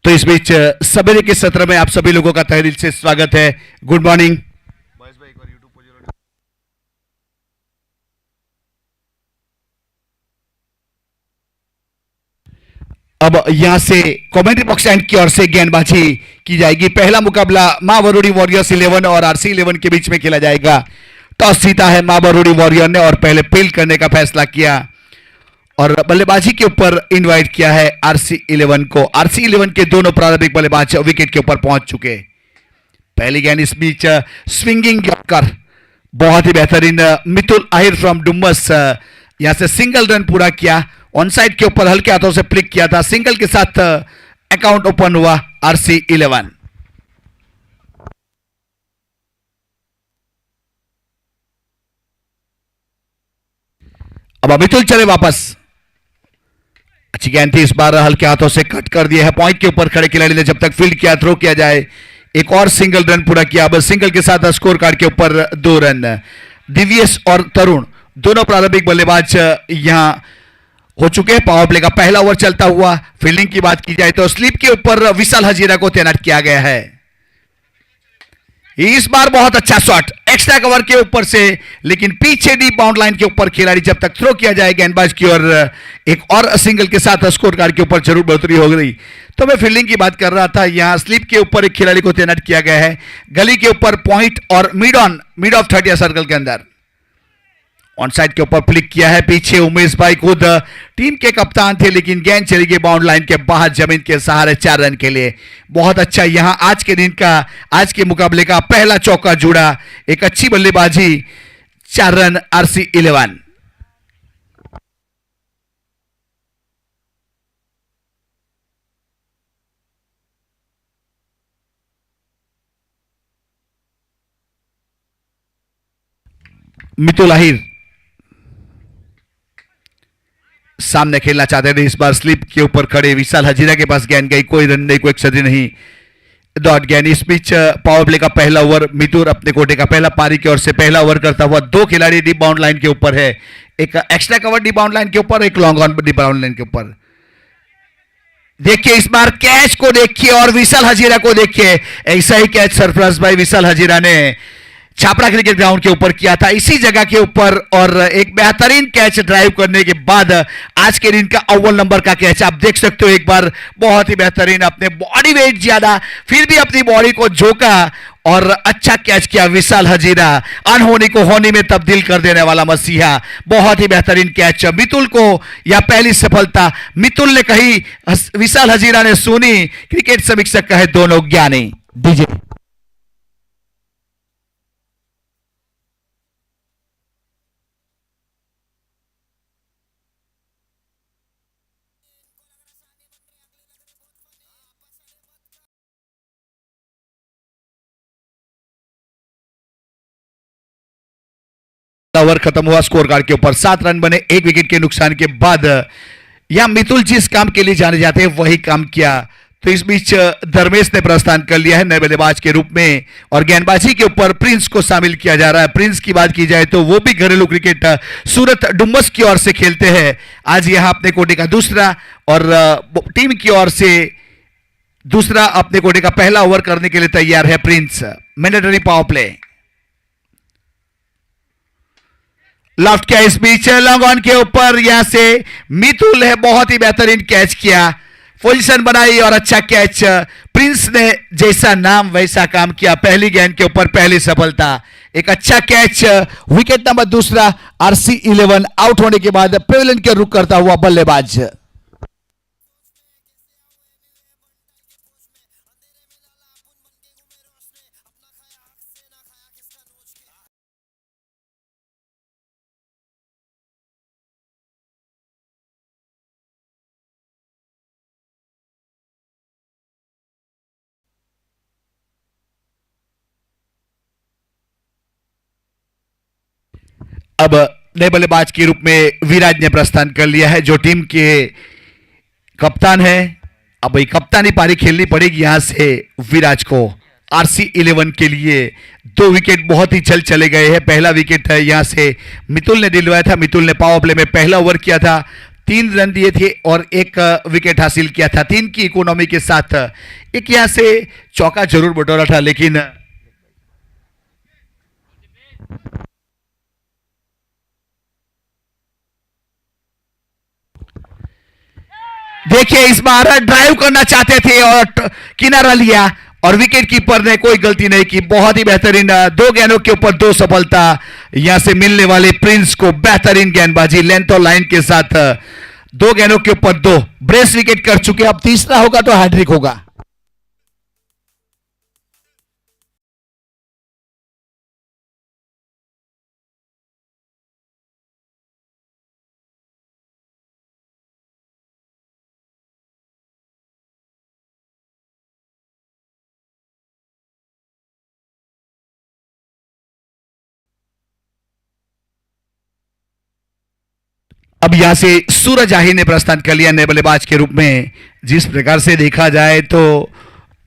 तो इस बीच सवेरे के सत्र में आप सभी लोगों का तहे दिल से स्वागत है। Good morning. अब यहां से कमेंट्री बॉक्स एंड की ओर से गेंदबाजी की जाएगी। पहला मुकाबला मां वरुडी वॉरियर्स 11 और आरसी 11 के बीच में खेला जाएगा। टॉस जीता है मां वरुडी वॉरियर ने और पहले फील्ड करने का फैसला किया और बल्लेबाजी के ऊपर इनवाइट किया है आरसी 11 को। आरसी 11 के दोनों प्रारंभिक बल्लेबाज विकेट के ऊपर पहुंच चुके। पहली गेंद इस बीच स्विंगिंग यॉर्कर, बहुत ही बेहतरीन मितुल आहिर फ्रॉम डुम्बस यहां से सिंगल रन पूरा किया। ऑन साइड के ऊपर हल्के हाथों से फ्लिक किया था, सिंगल के साथ अकाउंट ओपन हुआ आरसी 11। अब मितुल चले वापस। अच्छी गेंद थी, इस बार हल्के हाथों से कट कर दिया है। पॉइंट के ऊपर खड़े खिलाड़ी ने जब तक फील्ड किया, थ्रो किया जाए। एक और सिंगल रन पूरा किया। अब सिंगल के साथ स्कोर कार्ड के ऊपर 2 रन। दिव्येश और तरुण दोनों प्रारंभिक बल्लेबाज यहां हो चुके हैं। पावर प्ले का पहला ओवर चलता हुआ। फील्डिंग की बात की जाए तो स्लिप के ऊपर विशाल हजीरा को तैनात किया गया है। इस बार बहुत अच्छा शॉट एक्स्ट्रा कवर के ऊपर से, लेकिन पीछे डीप बाउंड लाइन के ऊपर खिलाड़ी जब तक थ्रो किया जाए गेंदबाज की और एक और सिंगल के साथ स्कोर कार्ड के ऊपर जरूर बढ़ोतरी हो गई। तो मैं फील्डिंग की बात कर रहा था। यहां स्लिप के ऊपर एक खिलाड़ी को तैनात किया गया है। गली के ऊपर पॉइंट और मिड ऑफ 30 सर्कल के अंदर ऑन साइड के ऊपर फ्लिक किया है। पीछे उमेश भाई खुद टीम के कप्तान थे, लेकिन गेंद चली गई बाउंड लाइन के बाहर जमीन के सहारे 4 रन के लिए। बहुत अच्छा यहां आज के दिन का, आज के मुकाबले का पहला चौका जुड़ा। एक अच्छी बल्लेबाजी, 4 रन आरसी 11। मितुल आहिर सामने खेलना चाहते थे। इस बार स्लिप के ऊपर खड़े विशाल हजीरा के पास गेंद गई, कोई रन नहीं, कोई क्षति नहीं, डॉट गेंद। इस बीच पावर प्ले का पहला ओवर मितुल अपने कोटे का पहला पारी की ओर से पहला ओवर करता हुआ। 2 खिलाड़ी डीप बाउंड लाइन के ऊपर है, एक extra cover deep bound line के ऊपर, एक long on deep bound line के ऊपर। देखिए इस बार कैच को देखिए और विशाल हजीरा को देखिए। ऐसा ही कैच सरफराज भाई विशाल हजीरा ने छापरा क्रिकेट ग्राउंड के ऊपर किया था, इसी जगह के ऊपर, और एक बेहतरीन कैच ड्राइव करने के बाद आज के दिन का अव्वल नंबर का कैच आप देख सकते हो। एक बार बहुत ही बेहतरीन, अपने बॉडी वेट ज्यादा फिर भी अपनी बॉडी को झोंका और अच्छा कैच किया विशाल हजीरा। अनहोनी को होनी में तब्दील कर देने वाला मसीहा, बहुत ही बेहतरीन कैच। मितुल को यह पहली सफलता मितुल ने कही, विशाल हजीरा ने सुनी। क्रिकेट समीक्षक कहे दोनों ज्ञानी। डीजे ओवर खत्म हुआ। स्कोर कार्ड के ऊपर 7 रन बने 1 विकेट के नुकसान के बाद। यहां मितुल जिस काम के लिए जाने जाते हैं वही काम किया। तो इस बीच धर्मेश ने प्रस्थान कर लिया है नए बल्लेबाज के रूप में और गेंदबाजी के ऊपर प्रिंस को शामिल किया जा रहा है। प्रिंस की बात की जाए तो वो भी घरेलू क्रिकेट सूरत डुम्बस की ओर से खेलते हैं। आज यहां अपने कोटे का दूसरा और टीम की ओर से दूसरा अपने कोटे का पहला ओवर करने के लिए तैयार है Prince. Mandatory power play left किया, इस बीच लॉन्ग ऑन के ऊपर यहां से मितुल है, बहुत ही बेहतरीन कैच किया, पोजीशन बनाई और अच्छा कैच। प्रिंस ने जैसा नाम वैसा काम किया। पहली गेंद के ऊपर पहली सफलता, एक अच्छा कैच। विकेट नंबर दूसरा आरसी 11 आउट होने के बाद पेविलियन के रुख करता हुआ बल्लेबाज। अब नए बल्लेबाज के रूप में विराज ने प्रस्थान कर लिया है, जो टीम के कप्तान है। अब भाई कप्तानी पारी खेलनी पड़ेगी यहां से विराज को। आरसी 11 के लिए 2 विकेट बहुत ही जल्द चले गए हैं। पहला विकेट यहां से मितुल ने दिलवाया था। मितुल ने पावर प्ले में पहला ओवर किया था। 3 रन दिए थे और 1 विकेट हासिल किया था। 3 की इकोनॉमी के साथ एक यहां से चौका जरूर बटोरा था, लेकिन देखिए इस बार ड्राइव करना चाहते थे और किनारा लिया और विकेट कीपर ने कोई गलती नहीं की। बहुत ही बेहतरीन 2 गेंदों के ऊपर 2 सफलता यहां से मिलने वाले प्रिंस को। बेहतरीन गेंदबाजी लेंथ और लाइन के साथ 2 गेंदों के ऊपर 2 ब्रेस विकेट कर चुके। अब तीसरा होगा तो हैट्रिक होगा। अब यहां से सूरज आहिर ने प्रस्थान कर लिया नए बल्लेबाज के रूप में। जिस प्रकार से देखा जाए तो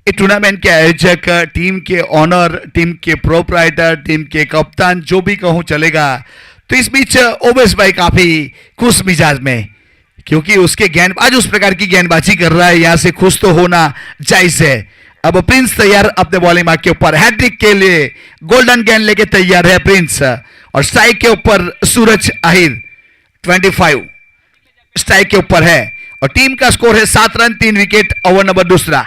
इस टूर्नामेंट के आयोजक, टीम के ऑनर, टीम के प्रोप्राइटर, टीम के कप्तान, जो भी कहूं चलेगा। तो इस बीच ओवेस भाई काफी खुश मिजाज में, क्योंकि उसके गेंदबाज उस प्रकार की गेंदबाजी कर रहा है, यहां से खुश तो होना जायज है। अब प्रिंस तैयार अपने बॉलिंग मार्क के ऊपर हैट्रिक के लिए। गोल्डन गेंद लेके तैयार है प्रिंस और स्ट्राइक के ऊपर सूरज आहिर 25 स्ट्राइक के ऊपर है और टीम का स्कोर है 7 रन 3 विकेट। ओवर नंबर दूसरा।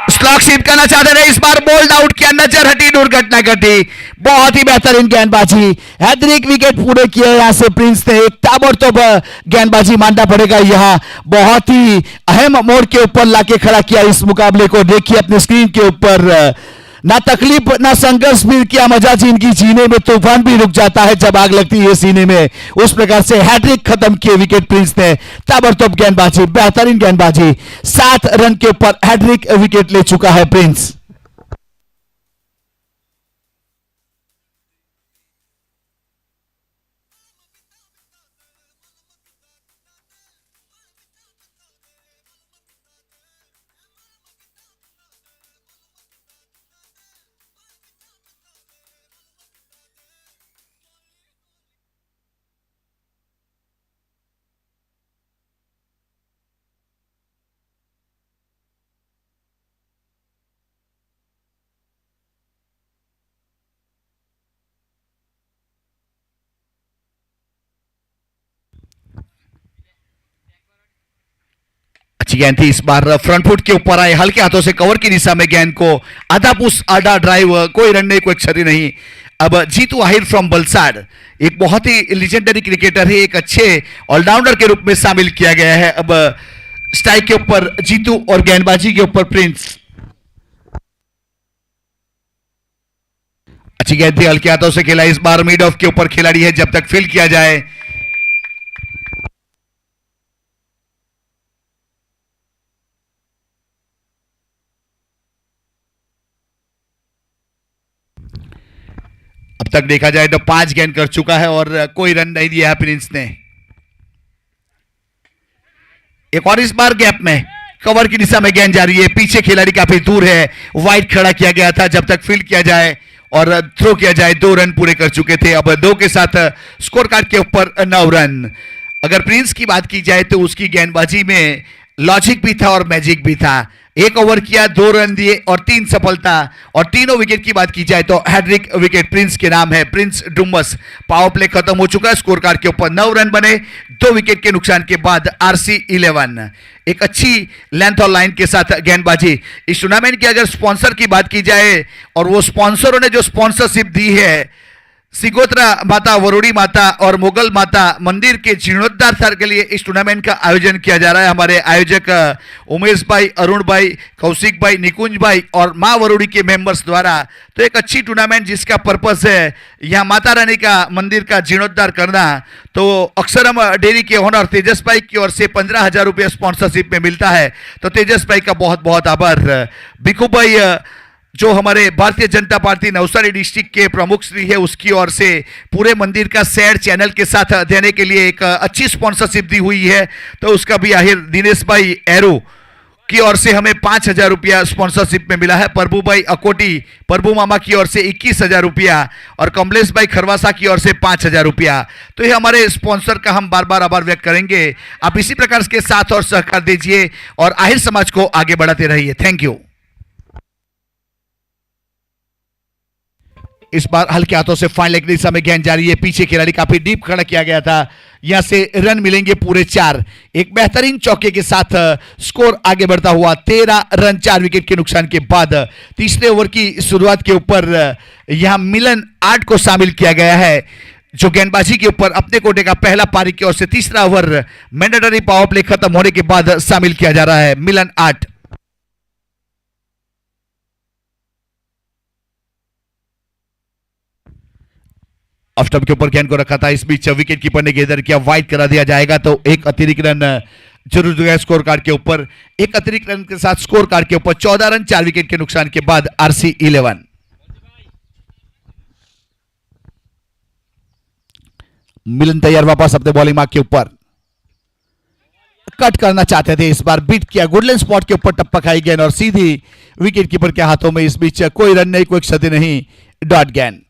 स्लॉग स्वीप करना चाहते थे, इस बार बोल्ड आउट किया, नजर हटी, दुर्घटना घटी। बहुत ही बेहतरीन गेंदबाजी, हैट्रिक विकेट पूरे किए यहां से प्रिंस ने। एक ताबड़तोड़ गेंदबाजी मानना पड़ेगा, यहां बहुत ही अहम मोड़ के ऊपर लाके खड़ा किया इस मुकाबले को। देखिए अपने स्क्रीन के ऊपर, ना तकलीफ ना संघर्ष भी किया, मजा जिंदगी जीने में, तूफान भी रुक जाता है जब आग लगती है सीने में। उस प्रकार से हैट्रिक खत्म किए विकेट प्रिंस ने। ताबड़तोड़ गेंदबाजी, बेहतरीन गेंदबाजी, 7 रन के ऊपर हैट्रिक विकेट ले चुका है प्रिंस। अच्छी गेंद थी, इस बार फ्रंट फुट के ऊपर आए, हल्के हाथों से कवर की दिशा में गेंद को आधा पुश आधा ड्राइव, कोई रन नहीं, कोई क्षति नहीं। अब जीतू आहिर फ्रॉम बलसाड़, एक बहुत ही लीजेंडरी क्रिकेटर है, एक अच्छे ऑलराउंडर के रूप में शामिल किया गया है। अब स्ट्राइक के ऊपर जीतू और गेंदबाजी के ऊपर प्रिंस। अच्छी गेंद थी, हल्के हाथों से खेला, इस बार मिड ऑफ के ऊपर खिलाड़ी है, जब तक फील्ड किया जाए। अब तक देखा जाए तो 5 गेंद कर चुका है और कोई रन नहीं दिया है प्रिंस ने। एक और इस बार गैप में कवर की दिशा में गेंद जा रही है, पीछे खिलाड़ी काफी दूर है, वाइड खड़ा किया गया था, जब तक फील्ड किया जाए और थ्रो किया जाए। 2 रन पूरे कर चुके थे, अब 2 के साथ स्कोर कार्ड के ऊपर 9 रन। अगर प्रिंस की बात की जाए तो उसकी गेंदबाजी में लॉजिक भी था और मैजिक भी था। 1 ओवर किया, 2 रन दिए और 3 सफलता, और तीनों विकेट की बात की जाए तो हैट्रिक विकेट प्रिंस के नाम है। प्रिंस डुमस। पावर प्ले खत्म हो चुका है, स्कोर कार्ड के ऊपर 9 रन बने 2 विकेट के नुकसान के बाद। RC 11 एक अच्छी लेंथ और लाइन के साथ गेंदबाजी। इस टूर्नामेंट की अगर स्पॉन्सर की बात की जाए और वो स्पॉन्सरों ने जो स्पॉन्सरशिप दी है, सिगोत्रा माता, वरुड़ी माता और मुगल माता मंदिर के जीर्णोद्धार के लिए इस टूर्नामेंट का आयोजन किया जा रहा है। हमारे आयोजक उमेश भाई, अरुण भाई, कौशिक भाई, निकुंज भाई और माँ वरुड़ी के मेंबर्स द्वारा। तो एक अच्छी टूर्नामेंट जिसका पर्पस है यहाँ माता रानी का मंदिर का जीर्णोद्धार करना। तो अक्षरम डेयरी के ओनर तेजस भाई की ओर से 15,000 रुपये स्पॉन्सरशिप में मिलता है। तो तेजस भाई का बहुत बहुत आभार। भिखू भाई जो हमारे भारतीय जनता पार्टी नवसारी डिस्ट्रिक्ट के प्रमुख श्री है, उसकी ओर से पूरे मंदिर का सैर चैनल के साथ देने के लिए एक अच्छी स्पॉन्सरशिप दी हुई है। तो उसका भी आहिर दिनेश भाई एरो की ओर से हमें 5,000 रुपया स्पॉन्सरशिप में मिला है। प्रभु भाई अकोटी, प्रभु मामा की ओर से 21,000 रुपया और कमलेश भाई खरवासा की ओर से 5,000 रुपया। तो ये हमारे स्पॉन्सर का हम बार बार आभार व्यक्त करेंगे। आप इसी प्रकार के साथ और सहकार दीजिए और आहिर समाज को आगे बढ़ाते रहिए। Thank you. इस बार हल्के हाथों से फाइन लेग दिशा में गेंद जारी है। पीछे खिलाड़ी काफी डीप खड़ा किया गया था। यहां से रन मिलेंगे पूरे 4। एक बेहतरीन चौके के साथ स्कोर आगे बढ़ता हुआ 13 रन 4 विकेट के नुकसान के बाद तीसरे ओवर की शुरुआत के ऊपर यहां मिलन 8 को शामिल किया गया है, जो गेंदबाजी के ऊपर अपने कोटे का पहला पारी की ओर से तीसरा ओवर मैंडेटरी पावर प्ले खत्म होने के बाद शामिल किया जा रहा है। मिलन 8। ऑफ स्टंप के ऊपर गेंद को रखा था। इस बीच विकेट कीपर ने गेंदर किया, वाइड करा दिया जाएगा तो एक अतिरिक्त रन जरूर जो है स्कोर कार्ड के ऊपर। एक अतिरिक्त रन के साथ स्कोर कार्ड के ऊपर 14 रन 4 विकेट के नुकसान के बाद RC 11। मिलन तैयार वापस अपने बॉलिंग मार्क के ऊपर। कट करना चाहते थे, इस बार बीट किया। गुडलैंड स्पॉट के ऊपर टप्पा खाई गेंद और सीधी विकेट कीपर के हाथों में। इस बीच कोई रन नहीं, कोई क्षति नहीं, डॉट गेंद।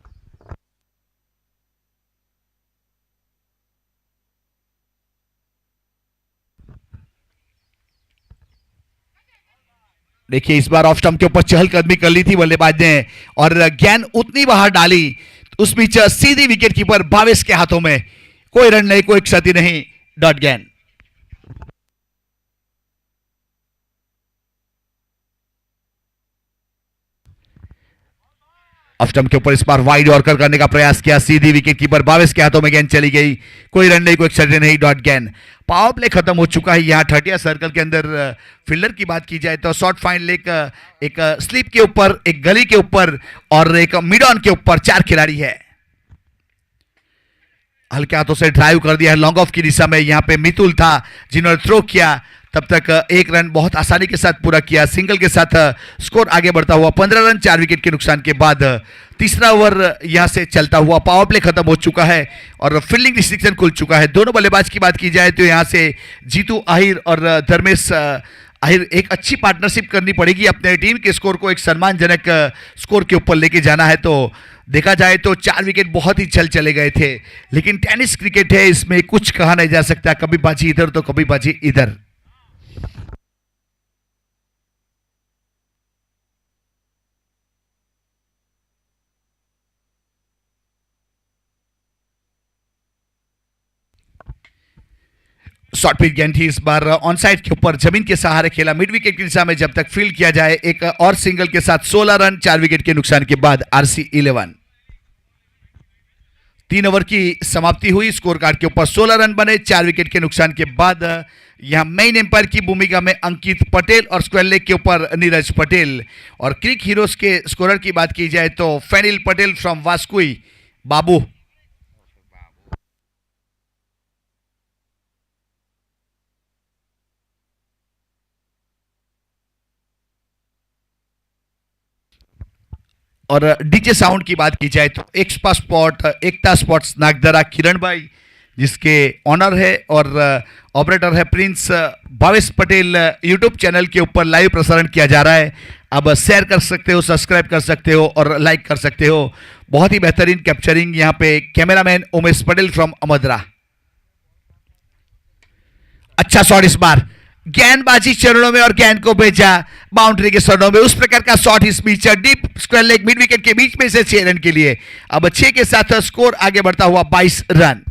देखिए इस बार ऑफ स्टंप के ऊपर चहलकदमी कर ली थी बल्लेबाज ने और गेंद उतनी बाहर डाली, उस बीच सीधी विकेट कीपर भावेश के हाथों में। कोई रन नहीं, कोई क्षति नहीं, डॉट गेंद। ऑफ स्टंप के ऊपर इस बार वाइड यॉर्कर करने का प्रयास किया, सीधी विकेट कीपर भावेश के हाथों में गेंद चली गई। कोई रन नहीं, कोई क्षति नहीं, डॉट गेंद। पावर प्ले खत्म हो चुका है। यहाँ 30 सर्कल के अंदर फील्डर की बात की जाए तो शॉर्ट फाइन लेग एक स्लिप के ऊपर, एक गली के ऊपर और एक मिड ऑन के ऊपर 4 खिलाड़ी है। हल्के हाथों से ड्राइव कर दिया है लॉन्ग ऑफ की दिशा में। यहाँ पे मितुल था जिन्होंने थ्रो किया, तब तक एक रन बहुत आसानी के साथ पूरा किया। सिंगल के साथ स्कोर आगे बढ़ता हुआ 15 रन 4 विकेट के नुकसान के बाद तीसरा ओवर यहां से चलता हुआ पावर प्ले खत्म हो चुका है और फील्डिंग रिस्ट्रिक्शन खुल चुका है। दोनों बल्लेबाज की बात की जाए तो यहां से जीतू आहिर और धर्मेश आहिर एक अच्छी पार्टनरशिप करनी पड़ेगी। अपने टीम के स्कोर को एक सम्मानजनक स्कोर के ऊपर लेके जाना है। तो देखा जाए तो 4 विकेट बहुत ही जल्द चले गए थे, लेकिन टेनिस क्रिकेट है, इसमें कुछ कहा नहीं जा सकता। कभी बाजी इधर तो कभी बाजी इधर। शॉर्ट पिच गेंद थी, इस बार ऑन साइड के ऊपर जमीन के सहारे खेला मिड विकेट की दिशा में। जब तक फील्ड किया जाए एक और सिंगल के साथ 16 रन 4 विकेट के नुकसान के बाद RC 11। 3 ओवर की समाप्ति हुई। स्कोर कार्ड के ऊपर 16 रन बने 4 विकेट के नुकसान के बाद। यहां मेन एम्पायर की भूमिका में अंकित पटेल और स्क्वायर लेग के ऊपर नीरज पटेल। और क्रिक हीरोज के स्कोरर की बात की जाए तो फैनिल पटेल फ्रॉम वास्कुई बाबू। और डीजे साउंड की बात की जाए तो एक्सपा स्पॉट एकता स्पॉट्स नागदरा किरण भाई जिसके ऑनर है और ऑपरेटर है Prince Bhavesh Patel. YouTube channel के ऊपर लाइव प्रसारण किया जा रहा है। अब शेयर कर सकते हो, सब्सक्राइब कर सकते हो और लाइक कर सकते हो। बहुत ही बेहतरीन कैप्चरिंग यहाँ पे कैमरामैन उमेश पटेल फ्रॉम अमदरा। अच्छा शॉट, इस बार गेंदबाजी चरणों में और गेंद को भेजा बाउंड्री के चरणों में। उस प्रकार का शॉट इस बीच deep square leg mid wicket के बीच में से 6 रन के लिए। अब 6 के साथ स्कोर आगे बढ़ता हुआ 22 रन।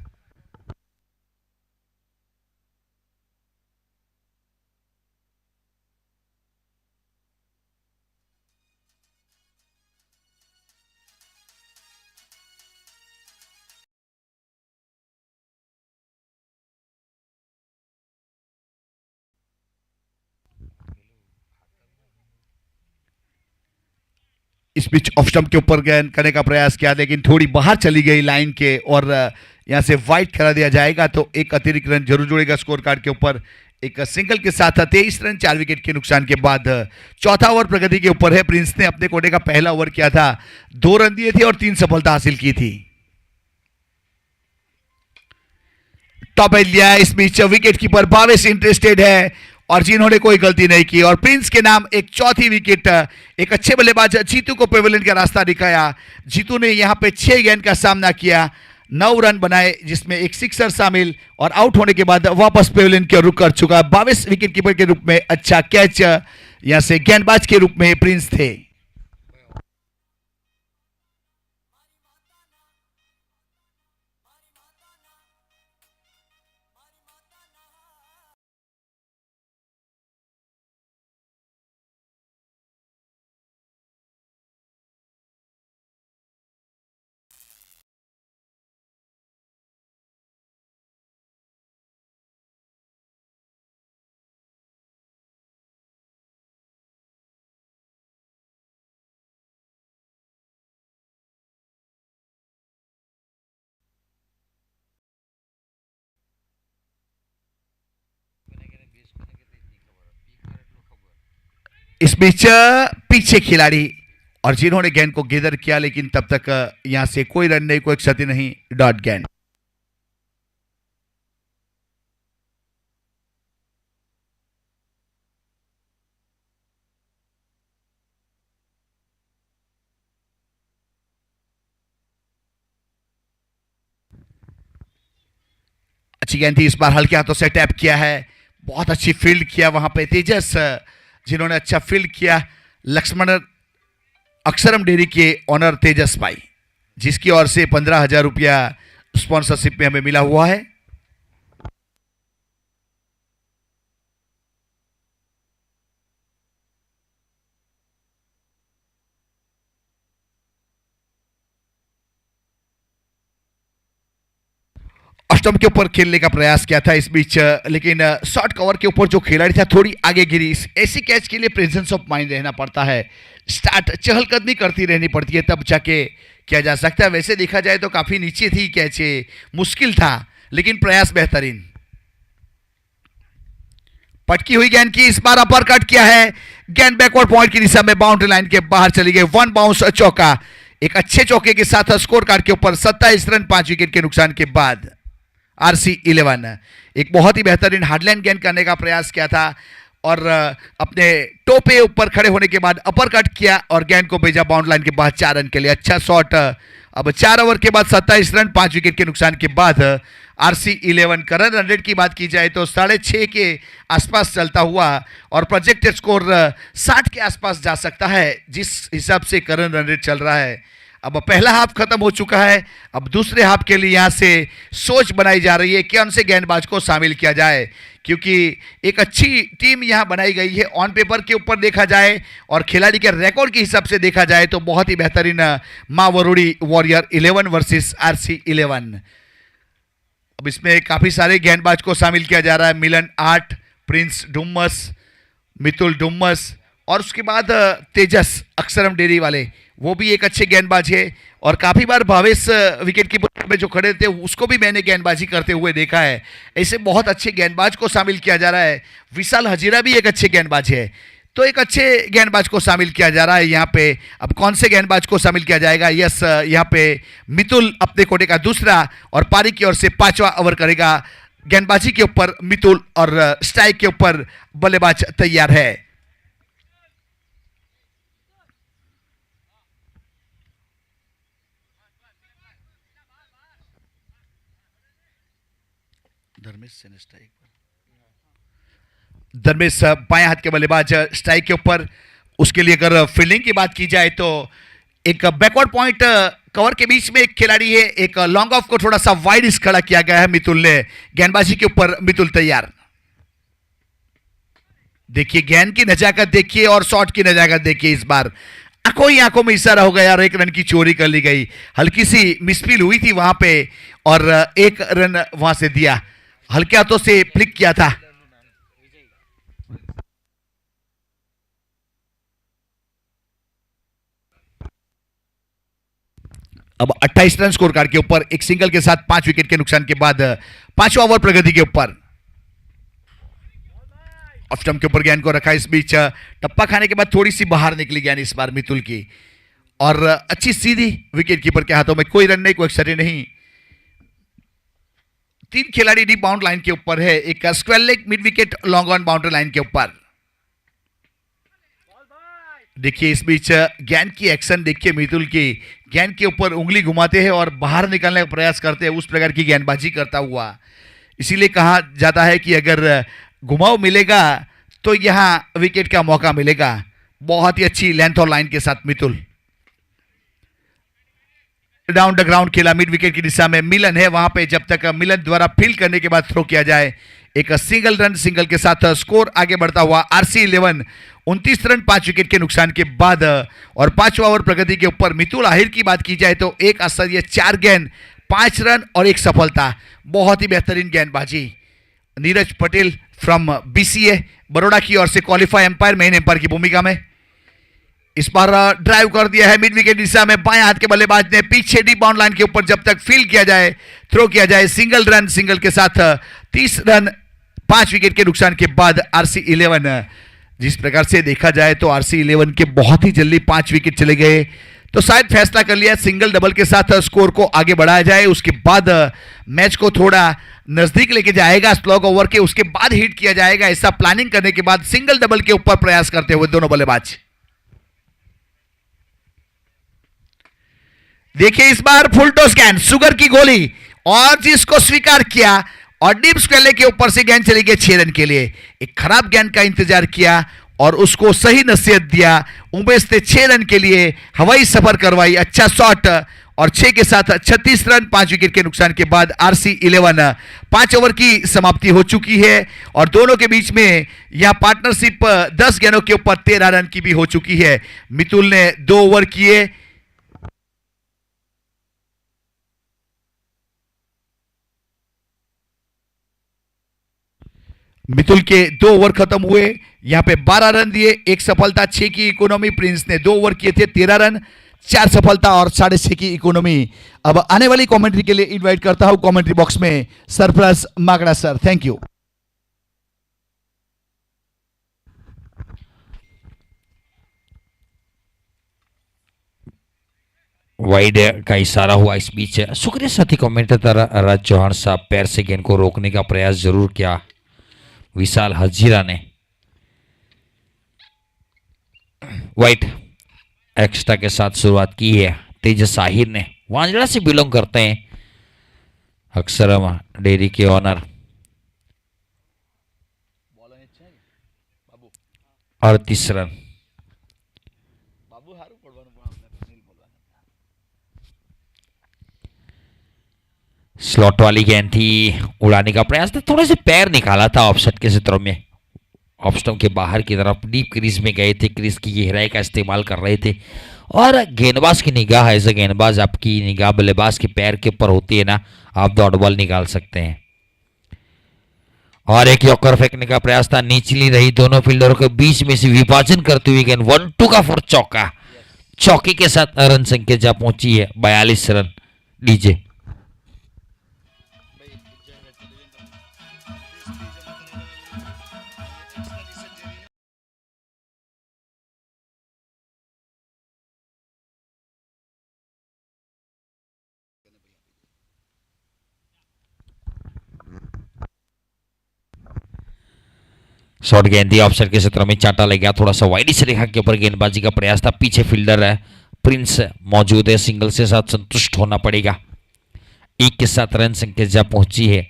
इस बीच ऑफ स्टंप के ऊपर गेंद करने का प्रयास किया, लेकिन थोड़ी बाहर चली गई लाइन के और यहां से वाइड करा दिया जाएगा तो एक अतिरिक्त रन जरूर जुड़ेगा स्कोर कार्ड के ऊपर। एक सिंगल के साथ 23 रन 4 विकेट के नुकसान के बाद चौथा ओवर प्रगति के ऊपर है। प्रिंस ने अपने कोटे का पहला ओवर किया था, 2 रन दिए थे और 3 सफलता हासिल की थी। टॉप एज लिया। इस बीच विकेट कीपर भावेश इंटरेस्टेड है और जिन्होंने कोई गलती नहीं की, और प्रिंस के नाम एक चौथी विकेट एक अच्छे बल्लेबाज जीतू को पेविलियन का रास्ता दिखाया। जीतू ने यहां पे 6 गेंद का सामना किया, 9 रन बनाए जिसमें एक सिक्सर शामिल, और आउट होने के बाद वापस पेविलियन की ओर रुख कर चुका। 22 विकेट कीपर के रूप में अच्छा कैच यहां से गेंदबाज के रूप में प्रिंस थे। इस बीच पीछे खिलाड़ी और जिन्होंने गेंद को गेदर किया, लेकिन तब तक यहां से कोई रन नहीं, कोई क्षति नहीं, डॉट गेंद। अच्छी गेंद थी, इस बार हल्के हाथों से टैप किया है, बहुत अच्छी फील्ड किया वहां पे तेजस, जिन्होंने अच्छा फील्ड किया। लक्ष्मण अक्षरम डेयरी के ऑनर तेजस भाई, जिसकी ओर से 15,000 रुपया स्पॉन्सरशिप में हमें मिला हुआ है। स्टंप के ऊपर खेलने का प्रयास किया था इस बीच, लेकिन शॉर्ट कवर के ऊपर जो खिलाड़ी था थोड़ी आगे गिरी। ऐसी कैच के लिए प्रेजेंस ऑफ माइंड रहना पड़ता है, स्टार्ट चहलकदमी करती रहनी पड़ती है, तब जाके किया जा सकता है। वैसे देखा जाए तो काफी नीचे थी कैच, मुश्किल था, लेकिन प्रयास बेहतरीन। पटकी हुई गेंद की, इस बार अपर कट किया है, गेंद बैकवर्ड पॉइंट की दिशा में बाउंड्री लाइन के बाहर चली गई। 1 बाउंस चौका, एक अच्छे चौके के साथ स्कोर कार्ड के ऊपर 27 रन 5 विकेट के नुकसान के बाद RC11 एक बहुत ही बेहतरीन हार्डलैंड गेंद करने का प्रयास किया था, और अपने टो पे ऊपर खड़े होने के बाद अपर कट किया और गेंद को भेजा बाउंड्री लाइन के बाद 4 रन के लिए। अच्छा शॉट। अब 4 ओवर के बाद 27 रन 5 विकेट के नुकसान के बाद RC11 का रन रेट की बात की जाए तो 6.5 के आसपास चलता हुआ, और प्रोजेक्टेड स्कोर 60 के आसपास जा सकता है जिस हिसाब से करंट रन रेट चल रहा है। अब पहला हाफ खत्म हो चुका है, अब दूसरे हाफ के लिए यहां से सोच बनाई जा रही है कि कौन से गेंदबाज को शामिल किया जाए, क्योंकि एक अच्छी टीम यहां बनाई गई है। ऑन पेपर के ऊपर देखा जाए और खिलाड़ी के रिकॉर्ड के हिसाब से देखा जाए तो बहुत ही बेहतरीन मां वरुड़ी वॉरियर 11 वर्सेस RC11। अब इसमें काफी सारे गेंदबाज को शामिल किया जा रहा है, मिलन 8, प्रिंस डुम्मस, मितुल डुम्मस, और उसके बाद तेजस अक्षरम डेयरी वाले, वो भी एक अच्छे गेंदबाज है। और काफी बार भावेश विकेट कीपर में जो खड़े थे उसको भी मैंने गेंदबाजी करते हुए देखा है। ऐसे बहुत अच्छे गेंदबाज को शामिल किया जा रहा है। विशाल हजीरा भी एक अच्छे गेंदबाज है, तो एक अच्छे गेंदबाज को शामिल किया जा रहा है यहाँ पे। अब कौन से गेंदबाज को शामिल किया जाएगा? यस, यहाँ पे मितुल अपने कोटे का दूसरा और पारी की ओर से 5वां ओवर करेगा। गेंदबाजी के ऊपर मितुल और स्ट्राइक के ऊपर बल्लेबाज तैयार है। धर्मेश बाएं हाथ के बल्लेबाज स्ट्राइक के ऊपर। उसके लिए अगर फील्डिंग की बात की जाए तो एक बैकवर्ड पॉइंट कवर के बीच में एक खिलाड़ी है, एक लॉन्ग ऑफ को थोड़ा सा वाइड खड़ा किया गया है मितुल ने। गेंदबाजी के ऊपर मितुल तैयार। देखिए गेंद की नजाकत देखिए और शॉट की नजाकत देखिए। इस बार आंखों ही आंखों में इशारा हो गया और 1 रन की चोरी कर ली गई। हल्की सी मिसफील हुई थी वहां पे और 1 रन वहां से दिया, हल्के हाथों से फ्लिक किया था। अब 28 रन स्कोर कार्ड के ऊपर एक सिंगल के साथ 5 विकेट के नुकसान के बाद 5वां ओवर प्रगति के ऊपर ऑफ स्टंप के ऊपर गेंद को रखा। इस बीच टप्पा खाने के बाद थोड़ी सी बाहर निकली गेंद इस बार मितुल की, और अच्छी सीधी विकेट कीपर के हाथों में। कोई रन नहीं, कोई क्षति नहीं। तीन खिलाड़ी डीप बाउंड लाइन के ऊपर है, एक square leg, mid wicket, long on boundary line के ऊपर। देखिए इस बीच गेंद की एक्शन देखिए, मितुल की गेंद के ऊपर उंगली घुमाते हैं और बाहर निकालने का प्रयास करते हैं, उस प्रकार की गेंदबाजी करता हुआ। इसीलिए कहा जाता है कि अगर घुमाव मिलेगा तो यहां विकेट का मौका मिलेगा। बहुत ही अच्छी लेंथ और लाइन के साथ मितुल। डाउन द ग्राउंड खेला, मिड विकेट की दिशा में मिलन है वहां पे, जब तक मिलन द्वारा फील्ड करने के बाद थ्रो किया जाए। एक सिंगल रन, सिंगल के साथ स्कोर आगे बढ़ता हुआ RC11 29 रन 5 विकेट के नुकसान के बाद। और 5वां ओवर प्रगति के ऊपर मितुल आहिर की बात की जाए तो एक असर 4 गेंद 5 रन और एक सफलता। बहुत ही बेहतरीन गेंदबाजी। नीरज पटेल फ्रॉम BCA बड़ौदा की ओर से क्वालिफाई एम्पायर, मेन एम्पायर की भूमिका में इस बार ड्राइव कर दिया है मिड विकेट दिशा में। बाएं हाथ के बल्लेबाज ने पीछे डीप बाउंड लाइन के ऊपर जब तक फील्ड किया जाए, थ्रो किया जाए, सिंगल रन, सिंगल के साथ 30 रन 5 विकेट के नुकसान के बाद RC11। जिस प्रकार से देखा जाए तो RC11 के बहुत ही जल्दी 5 विकेट चले गए, तो शायद फैसला कर लिया सिंगल डबल के साथ स्कोर को आगे बढ़ाया जाए, उसके बाद मैच को थोड़ा नजदीक लेके जाएगा स्लॉग ओवर के, उसके बाद हिट किया जाएगा। ऐसा प्लानिंग करने के बाद सिंगल डबल के ऊपर प्रयास करते हुए दोनों बल्लेबाज। देखिए इस बार फुल टॉस गेंद, शुगर की गोली, और जिसको स्वीकार किया और डीप स्क्वेयर के ऊपर से गेंद चली गई 6 रन के लिए। एक खराब गेंद का इंतजार किया और उसको सही नसीहत दिया। उमेश ने 6 रन के लिए हवाई सफर करवाई, अच्छा शॉट, और 6 के साथ 36 रन 5 विकेट के नुकसान के बाद RC11। 5 ओवर की समाप्ति हो चुकी है और दोनों के बीच में यह पार्टनरशिप 10 गेंदों के ऊपर 13 रन की भी हो चुकी है। मितुल ने 2 ओवर किए, मितुल के 2 ओवर खत्म हुए, यहां पे 12 रन दिए, 1 सफलता, 6 की इकोनॉमी। प्रिंस ने 2 ओवर किए थे, 13 रन, 4 सफलता और 6.5 की इकोनॉमी। अब आने वाली कमेंट्री के लिए इनवाइट करता हूं कमेंट्री बॉक्स में Sarfaraz Makda sir, thank you. Wide का इशारा हुआ इस बीच। शुक्रिया साथी कमेंटेटर राज चौहान साहब, पैर से गेंद को रोकने का प्रयास जरूर किया विशाल हजीरा ने। वाइट एक्स्ट्रा के साथ शुरुआत की है तेज साहिर ने, वांजड़ा से बिलोंग करते हैं, अक्सरम डेयरी के ऑनर। 38 रन। स्लॉट वाली गेंद थी, उड़ाने का प्रयास था, थोड़े से पैर निकाला था ऑफसेट के क्षेत्रों में, ऑफ स्टंप के बाहर की तरफ डीप क्रीज में गए थे, क्रीज की गहराई का इस्तेमाल कर रहे थे। और गेंदबाज की निगाह, एज ए गेंदबाज आपकी निगाह बल्लेबाज के पैर के ऊपर होती है ना, आप डॉट बॉल निकाल सकते हैं। और एक यॉर्कर फेंकने का प्रयास था, निचली रही, दोनों फील्डरों के बीच में से विभाजन करते हुए गेंद 1-2 का फॉर चौका। चौके के साथ रन संख्या जा पहुंची है 42 रन। डीजे शॉर्ट गेंद दिया, ऑफसाइड के क्षेत्र में चाटा लग गया, थोड़ा सा वाइड इस रेखा के ऊपर गेंदबाजी का प्रयास था, पीछे फील्डर है प्रिंस मौजूद है, सिंगल से साथ संतुष्ट होना पड़ेगा। 1 के साथ रन संख्या जा पहुंची है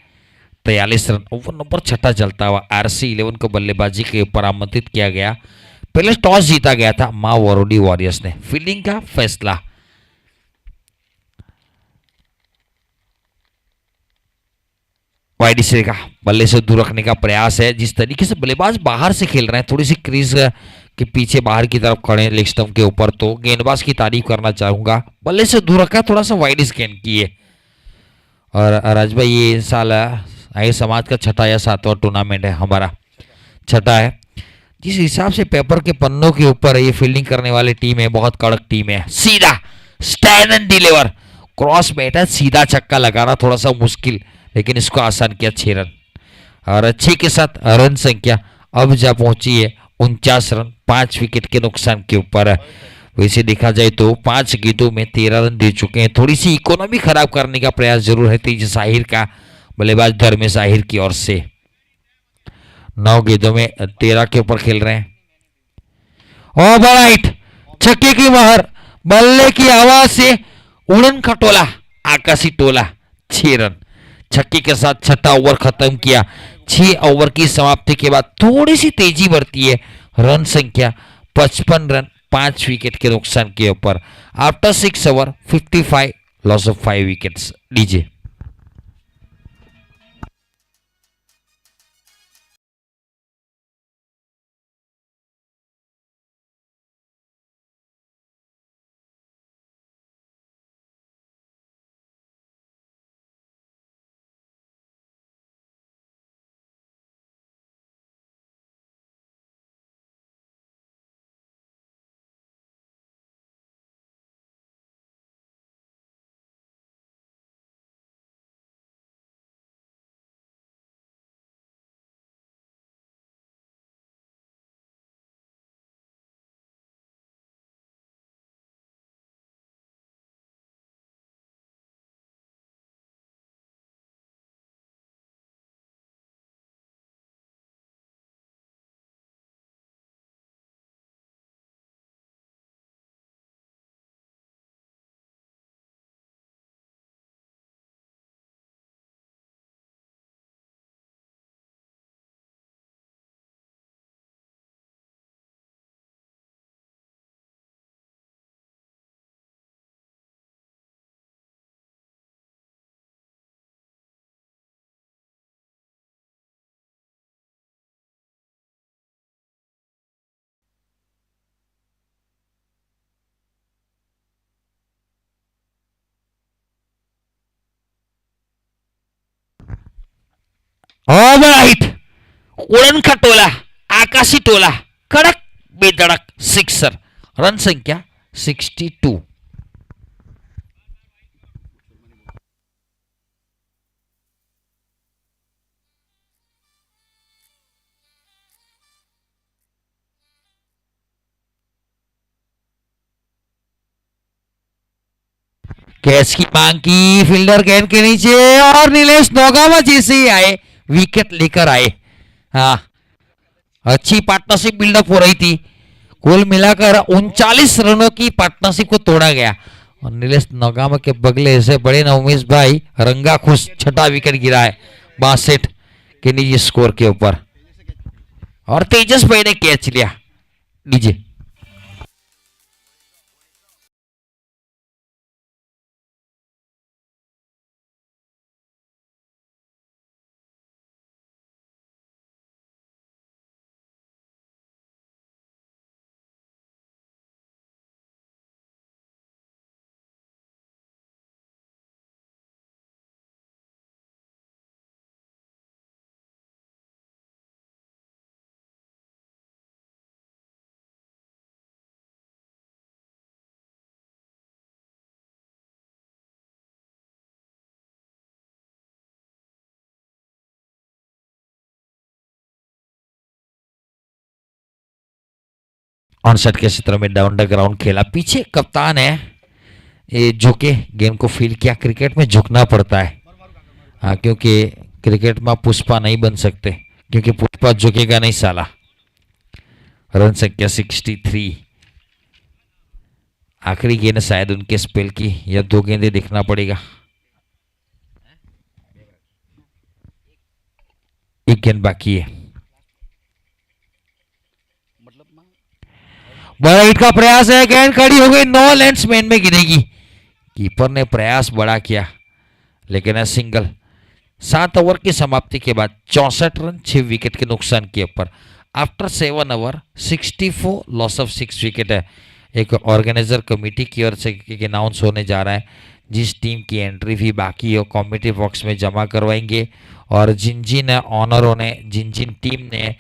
43 रन। ओवर नंबर 6 चलता हुआ RC11 को बल्लेबाजी के ऊपर आमंत्रित किया गया। पहले टॉस जीता गया था मां वरोडी वॉरियर्स ने, फील्डिंग का फैसला। वाइड से का बल्ले से दूर रखने का प्रयास है, जिस तरीके से बल्लेबाज बाहर से खेल रहे हैं, थोड़ी सी क्रीज के पीछे बाहर की तरफ खड़े लेग स्टंप के ऊपर, तो गेंदबाज की तारीफ करना चाहूंगा, बल्ले से दूर रखा, थोड़ा सा वाइड गेंद की है। और राज भाई ये साल आर्य समाज का 6ठा या 7वां टूर्नामेंट है, हमारा 6ठा है। जिस हिसाब से पेपर के पन्नों के ऊपर ये फील्डिंग करने वाली टीम है, बहुत कड़क टीम है। सीधा stand and deliver, cross batter, सीधा छक्का लगाना थोड़ा सा मुश्किल, लेकिन इसको आसान किया 6 रन। और 6 के साथ रन संख्या अब जा पहुंची है 49 रन 5 विकेट के नुकसान के ऊपर। वैसे देखा जाए तो 5 गेंदों में 13 रन दे चुके हैं, थोड़ी सी इकोनॉमी खराब करने का प्रयास जरूर है तेज साहिर का, बल्लेबाज धर्मेश आहिर की ओर से। 9 गेंदों में 13 के ऊपर खेल रहे हैं। और बड़ा हिट, छक्के की महर, बल्ले की आवाज से उड़न खटोला, आकाशी टोला, 6 रन। छक्के के साथ छठा ओवर खत्म किया। 6 ओवर की समाप्ति के बाद थोड़ी सी तेजी बढ़ती है। रन संख्या 55 रन, 5 विकेट के नुकसान के ऊपर। After 6 over 55 loss of 5 wickets. लीजिए। ओवरराइट, उड़न खटोला, आकाशी टोला, कड़क बेधड़क सिक्सर। रन संख्या 62। कैच की मांग की, फील्डर गेंद के नीचे, और नीलेश नौगावा जैसे ही आए विकेट लेकर आए। हाँ, अच्छी पार्टनरशिप बिल्डअप हो रही थी। कुल मिलाकर 39 रनों की पार्टनरशिप को तोड़ा गया। और नीलेश नौगामा के बगले से बड़े ना उमेश भाई रंगा खुश, छठा विकेट गिरा है 62 के निजी स्कोर के ऊपर। और तेजस भाई ने कैच लिया। लीजिए। ऑनसेट के क्षेत्र में डाउन द ग्राउंड खेला। पीछे कप्तान है, ये झुके, गेम को फील किया। क्रिकेट में झुकना पड़ता है। हाँ, क्योंकि क्रिकेट में पुष्पा नहीं बन सकते, क्योंकि पुष्पा झुकेगा नहीं साला। रन संख्या 63। आखिरी गेंद शायद उनके स्पेल की, या 2 गेंदें देखना पड़ेगा। एक गेंद बाकी है। बड़ा हिट का प्रयास है, गेंद खड़ी हो गई, नो लैंड्समैन में गिरेगी। कीपर ने प्रयास बड़ा किया, लेकिन सिंगल। 7 ओवर की समाप्ति के बाद 64 रन, 6 विकेट के नुकसान के ऊपर। After 7 over 64 loss of 6 wicket है। एक ऑर्गेनाइजर कमेटी की ओर से अनाउंस होने जा रहा है। जिस टीम की एंट्री फी बाकी हो कमेटी बॉक्स में जमा करवाएंगे, और जिन जिन ऑनरों ने, जिन जिन टीम ने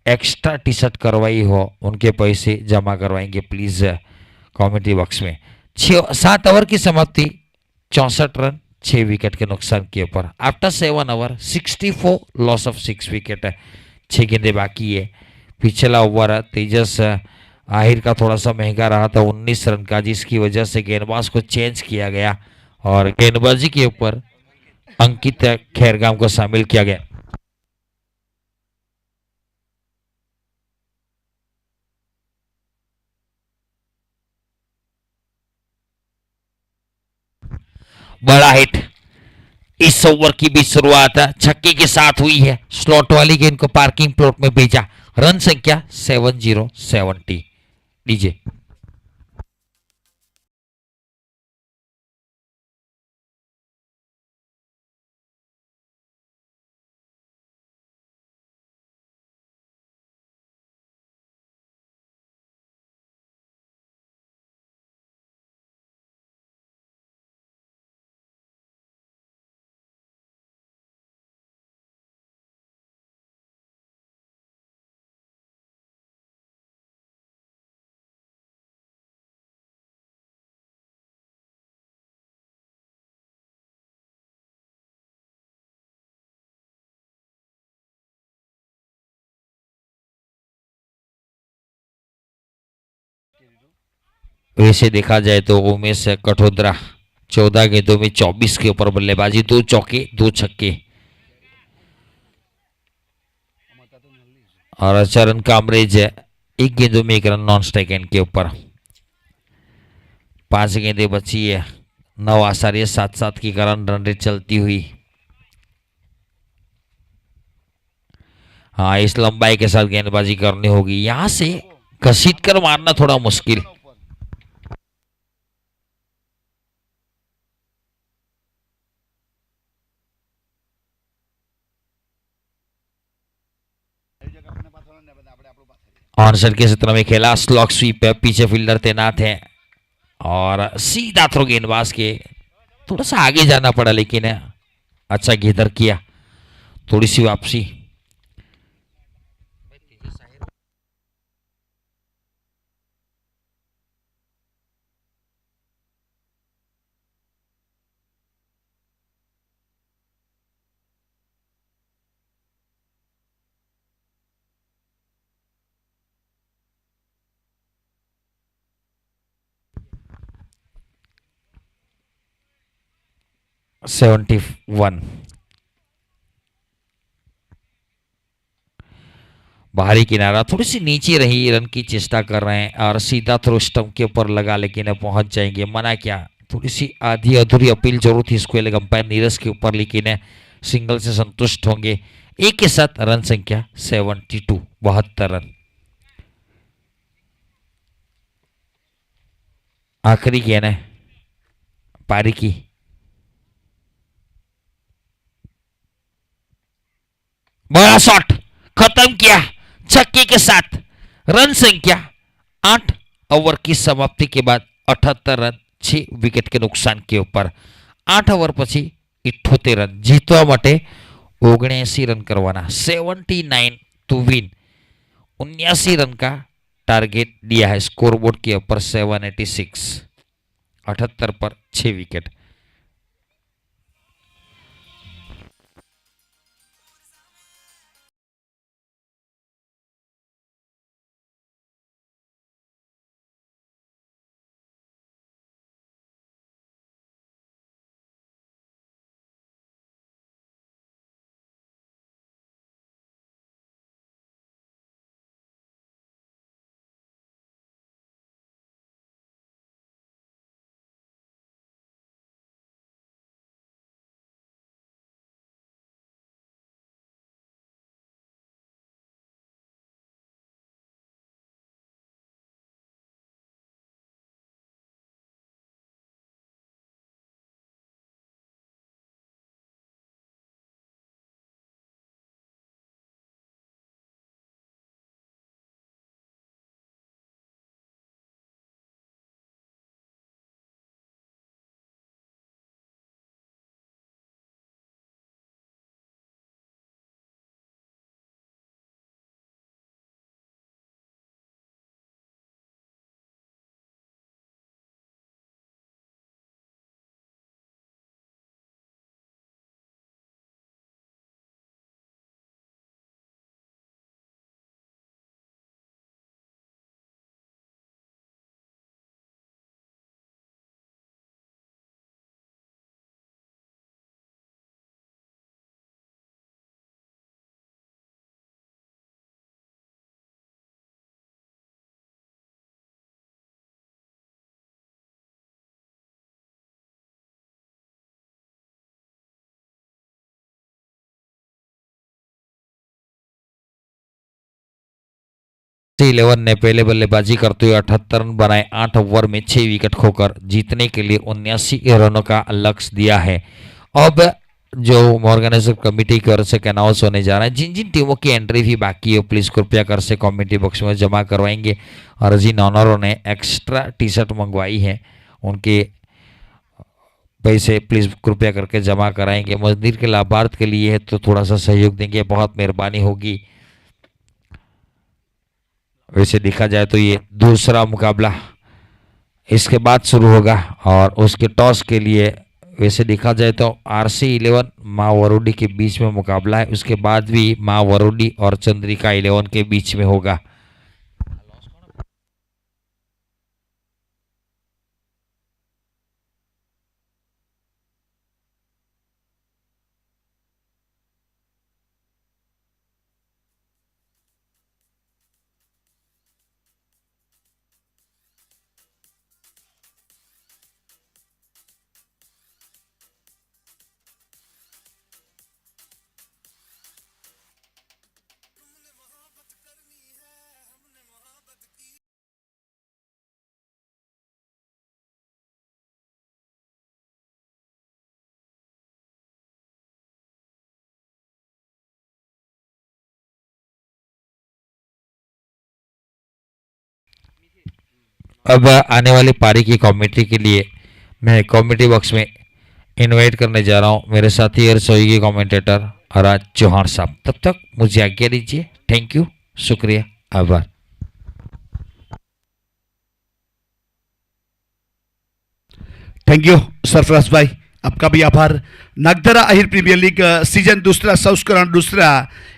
एक्स्ट्रा टी शर्ट करवाई हो, उनके पैसे जमा करवाएंगे प्लीज कमेटी बॉक्स में। 7 ओवर की समाप्ति, 64 रन, 6 विकेट के नुकसान के ऊपर। After 7 over 64 loss of 6 wicket है। 6 गेंदें बाकी है। पिछला ओवर तेजस आहिर का थोड़ा सा महंगा रहा था, 19 रन का, जिसकी वजह से गेंदबाज को चेंज किया गया और गेंदबाजी के ऊपर अंकित खैरगाम को शामिल किया गया। बड़ा हिट इस ओवर की भी शुरुआत छक्के के साथ हुई है। स्लॉट वाली गेंद को पार्किंग प्लॉट में भेजा। रन संख्या 7070। डीजे वैसे देखा जाए तो उमेश कठोदरा 14 गेंदों में 24 के ऊपर बल्लेबाजी, 2 चौके 2 छक्के। और चरण कामरेज 1 गेंदों में 1 रन नॉन स्ट्राइक एंड के ऊपर। 5 गेंदें बची है। 9 आसार्य 7-7 के कारण रन रेट चलती हुई। हाँ, इस लंबाई के साथ गेंदबाजी करनी होगी। यहां से घसीट कर मारना थोड़ा मुश्किल। ऑनसर के क्षेत्र में खेला। स्लॉक स्वीप है, पीछे फील्डर तैनात है और सीधा थ्रो गेंदबाज के थोड़ा सा आगे जाना पड़ा, लेकिन अच्छा घेदर किया। थोड़ी सी वापसी। Seventy one. बाहरी किनारा थोड़ी सी नीचे रही, रन की चेष्टा कर रहे हैं और सीधा थ्रो स्टंप के ऊपर लगा, लेकिन पहुंच जाएंगे। मना क्या, थोड़ी सी आधी अधूरी अपील जरूर थी इसको लेकर अंपायर नीरज के ऊपर, लेकिन सिंगल से संतुष्ट होंगे। एक के साथ रन संख्या 72, 72 रन। आखिरी गेंद है पारी की। बड़ा शॉट, खत्म किया छक्के के साथ। रन संख्या 8 ओवर की समाप्ति के बाद 78 रन 6 विकेट के नुकसान के ऊपर। 8 ओवर પછી 78 રન જીતવા માટે 79 રन करवाना। 79 टू विन। 79 रन का टारगेट दिया है स्कोरबोर्ड के ऊपर। 786, 78 पर 6 विकेट। 11 ने पहले बल्लेबाजी करते हुए 78 रन बनाए, 8 ओवर में 6 विकेट खोकर जीतने के लिए 79 रनों का लक्ष्य दिया है। अब जो ऑर्गेनाइजर कमेटी की ओर से अनाउंस होने जा रहा है, जिन जिन टीमों की एंट्री भी बाकी है प्लीज कृपया कर से कमेटी बॉक्स में जमा करवाएंगे, और जिन ऑनरों ने एक्स्ट्रा टी शर्ट मंगवाई है उनके पैसे प्लीज कृपया करके जमा कराएंगे। मंदिर के लाभार्थ के लिए है तो थोड़ा सा सहयोग देंगे, बहुत मेहरबानी होगी। वैसे देखा जाए तो ये दूसरा मुकाबला इसके बाद शुरू होगा, और उसके टॉस के लिए वैसे देखा जाए तो RC11 माँ वरुडी के बीच में मुकाबला है, उसके बाद भी माँ वरुडी और चंद्रिका 11 के बीच में होगा। अब आने वाली पारी की कमेटी के लिए मैं कमेटी बॉक्स में इनवाइट करने जा रहा हूं मेरे साथी और सहयोगी कमेंटेटर अराज चौहान साहब। तब तक मुझे आज्ञा दीजिए। थैंक यू, शुक्रिया, आभार। थैंक यू सरफराज भाई, आपका भी आभार। नागदरा अहिर प्रीमियर लीग सीजन दूसरा संस्करण दूसरा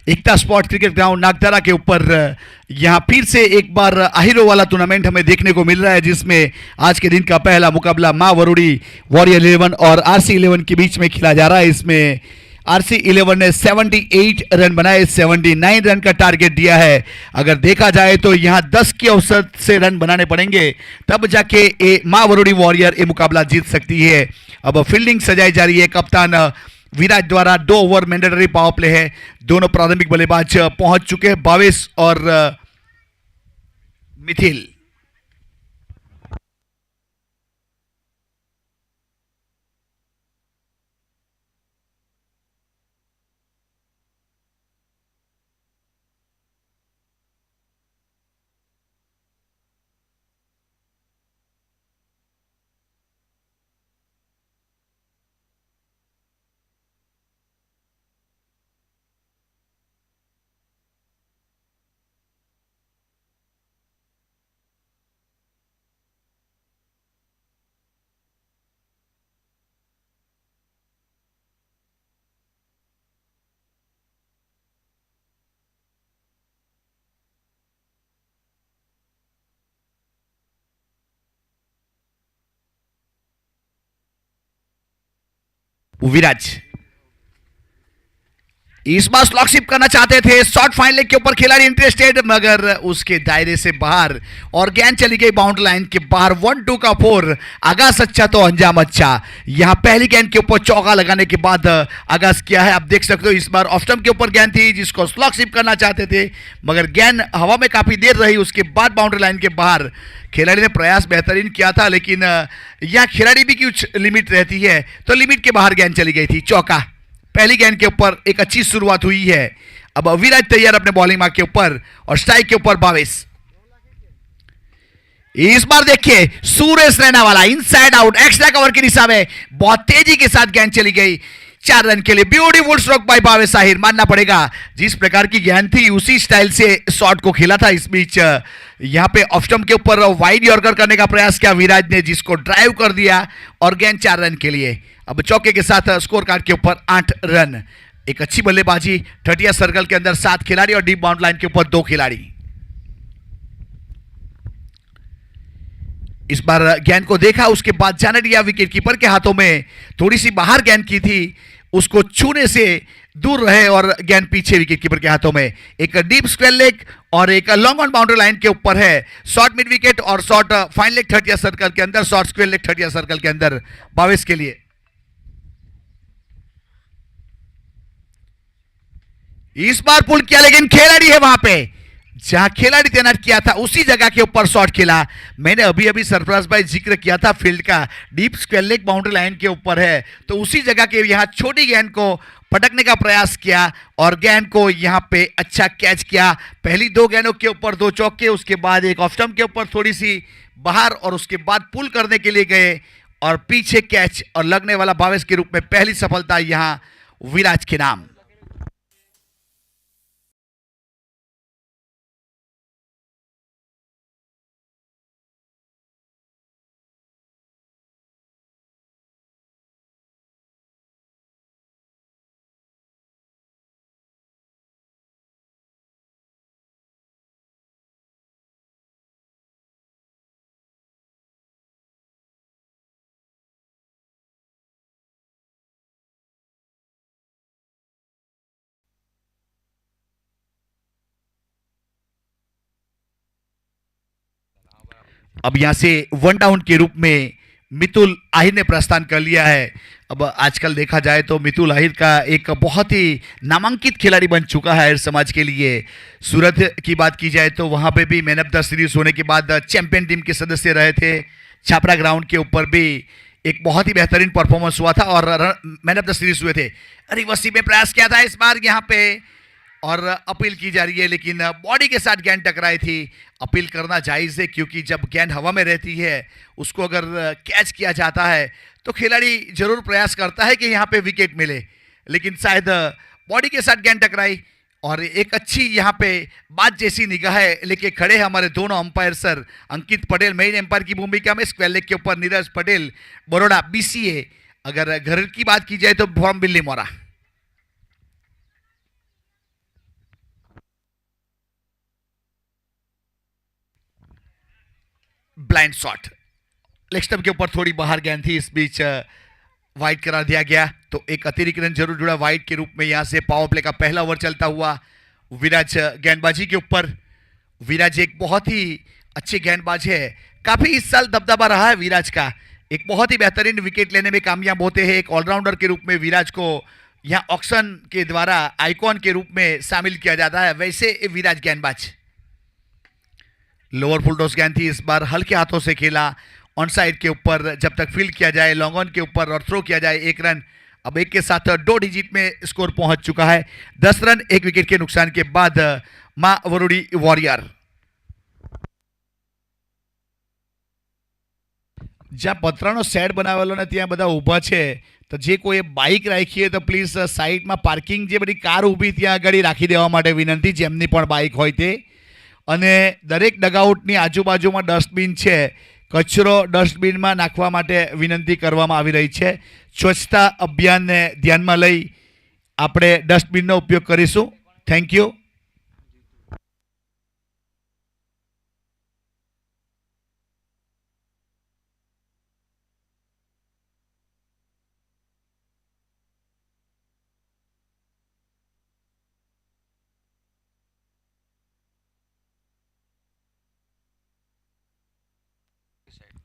एकता स्पॉट क्रिकेट ग्राउंड नागदरा के ऊपर यहाँ फिर से एक बार अहिरों वाला टूर्नामेंट हमें देखने को मिल रहा है, जिसमें आज के दिन का पहला मुकाबला माँ वरुडी वॉरियर 11 और RC11 के बीच में खेला जा रहा है। इसमें RC11 ने 78 रन बनाए, 79 रन का टारगेट दिया है। अगर देखा जाए तो यहाँ 10 के औसत से रन बनाने पड़ेंगे तब जाके ये माँ वरुडी वॉरियर ये मुकाबला जीत सकती है। अब फील्डिंग सजाई जा रही है, कप्तान विराट द्वारा 2 ओवर मैंडेटरी पावर प्ले है। दोनों प्राथमिक बल्लेबाज पहुंच चुके हैं, भावेश और मिथिल। विराज इस बार स्लॉकशिप करना चाहते थे, शॉर्ट फाइन लेग के ऊपर खिलाड़ी इंटरेस्टेड, मगर उसके दायरे से बाहर और गेंद चली गई बाउंड्री लाइन के बाहर। 1-2 का 4। आगाज अच्छा तो अंजाम अच्छा। यहां पहली गेंद के ऊपर चौका लगाने के बाद आगाज किया है। आप देख सकते हो इस बार ऑफ स्टंप के ऊपर गेंद थी जिसको स्लॉकशिप करना चाहते थे, मगर गेंद हवा में काफी देर रही, उसके बाद बाउंड्री लाइन के बाहर। खिलाड़ी ने प्रयास बेहतरीन किया था, लेकिन यह खिलाड़ी भी कुछ लिमिट रहती है, तो लिमिट के बाहर गेंद चली गई थी। चौका पहली गेंद के ऊपर एक अच्छी शुरुआत हुई है। अब विराट तैयार अपने बॉलिंग मार्क के ऊपर और स्ट्राइक के ऊपर भावेश। इस बार देखिए सुरेश रैना वाला इनसाइड आउट एक्स्ट्रा कवर की दिशा में बहुत तेजी के साथ गेंद चली गई 4 रन के लिए। Beautiful stroke bye Bhavesh Ahir, मानना पड़ेगा जिस प्रकार की गेंद थी उसी स्टाइल से शॉट को खेला था। इस बीच यहां पे ऑफ स्टंप के ऊपर वाइड यॉर्कर करने का प्रयास किया विराट ने, जिसको ड्राइव कर दिया और गेंद 4 रन के लिए। अब चौके के साथ स्कोर कार्ड के ऊपर 8 रन। एक अच्छी बल्लेबाजी, 30 सर्कल के अंदर 7 खिलाड़ी और डीप बाउंड लाइन के ऊपर 2 खिलाड़ी। इस बार गेंद को देखा, उसके बाद जाने दिया विकेट कीपर के हाथों में। थोड़ी सी बाहर गेंद की थी, उसको छूने से दूर रहे और गेंद पीछे विकेट कीपर के हाथों में। एक डीप स्क्वायर लेग और एक लॉन्ग ऑन बाउंड्री लाइन के ऊपर है। शॉर्ट मिड विकेट और शॉर्ट फाइन लेग 30 सर्कल के अंदर, शॉर्ट स्क्वायर लेग 30 सर्कल के अंदर भावेश के लिए। इस बार पुल किया लेकिन खिलाड़ी है वहां पे, जहां खिलाड़ी तैनात किया था उसी जगह के ऊपर शॉट खेला। मैंने अभी अभी सरफराज भाई जिक्र किया था फील्ड का, deep square leg boundary line के ऊपर है, तो उसी जगह के यहां छोटी गेंद को पटकने का प्रयास किया और गेंद को यहां पे अच्छा कैच किया। पहली दो गेंदों के ऊपर दो चौके, उसके बाद एक ऑफ स्टंप के ऊपर थोड़ी सी बाहर, और उसके बाद पुल करने के लिए गए और पीछे कैच और लगने वाला भावेश के रूप में पहली सफलता यहां विराज के नाम। अब यहां से वन डाउन के रूप में मितुल आहिर ने प्रस्थान कर लिया है। अब आजकल देखा जाए तो मितुल आहिर का एक बहुत ही नामांकित खिलाड़ी बन चुका है समाज के लिए। सूरत की बात की जाए तो वहां पे भी मैन ऑफ द सीरीज होने के बाद चैंपियन टीम के सदस्य रहे थे। छापरा ग्राउंड के ऊपर भी एक बहुत ही बेहतरीन परफॉर्मेंस हुआ था और मैन ऑफ द सीरीज हुए थे। रिवर्सी में प्रयास किया था इस बार यहाँ पे और अपील की जा रही है, लेकिन बॉडी के साथ गेंद टकराई थी। अपील करना जायज़ है क्योंकि जब गेंद हवा में रहती है उसको अगर कैच किया जाता है तो खिलाड़ी जरूर प्रयास करता है कि यहाँ पे विकेट मिले, लेकिन शायद बॉडी के साथ गेंद टकराई। और एक अच्छी यहाँ पे बात जैसी निगाह लेके खड़े हैं हमारे दोनों अंपायर सर, अंकित पटेल मेन एम्पायर की भूमिका में, स्क्वायर लेग के ऊपर नीरज पटेल बड़ोड़ा बीसीए, अगर घर की बात की जाए तो फ्रॉम बिल्ली मोरा। ब्लाइंड शॉट लेग स्टंप के ऊपर थोड़ी बाहर गेंद थी, इस बीच वाइड करा दिया गया, तो एक अतिरिक्त रन जरूर जुड़ा वाइड के रूप में। यहां से पावर प्ले का पहला ओवर चलता हुआ विराज गेंदबाजी के ऊपर। विराज एक बहुत ही अच्छे गेंदबाज है, काफी इस साल दबदबा रहा है विराज का, एक बहुत ही बेहतरीन विकेट लेने में कामयाब होते हैं। एक ऑलराउंडर के रूप में विराज को यहाँ ऑक्शन के द्वारा आइकॉन के रूप में शामिल किया जाता है, वैसे विराज गेंदबाज। लोअर फुल टॉस गेंद थी, इस बार हल्के हाथों से खेला ऑन साइड के ऊपर, जब तक फील्ड किया जाए लॉन्ग ऑन के ऊपर और थ्रो किया जाए एक रन। अब एक के साथ दो डिजिट में स्कोर पहुंच चुका है, 10 रन एक विकेट के नुकसान के बाद मां वरुड़ी वॉरियर। જ્યાં પતરાનો સેટ બનાવેલો ને ત્યાં બધા ઊભા છે, તો જે કોઈ બાઇક રાખી તો પ્લીઝ સાઈડમાં પાર્કિંગ જે બધી કાર ઊભી ત્યાં આગળ રાખી દેવા માટે વિનંતી, જેમની પણ બાઇક હોય તે। અને દરેક ડગઆઉટની આજુબાજુમાં ડસ્ટબિન છે, કચરો ડસ્ટબિનમાં નાખવા માટે વિનંતી કરવામાં આવી રહી છે। સ્વચ્છતા અભિયાનને ધ્યાનમાં લઈ આપણે ડસ્ટબિનનો ઉપયોગ કરીશું। Thank you.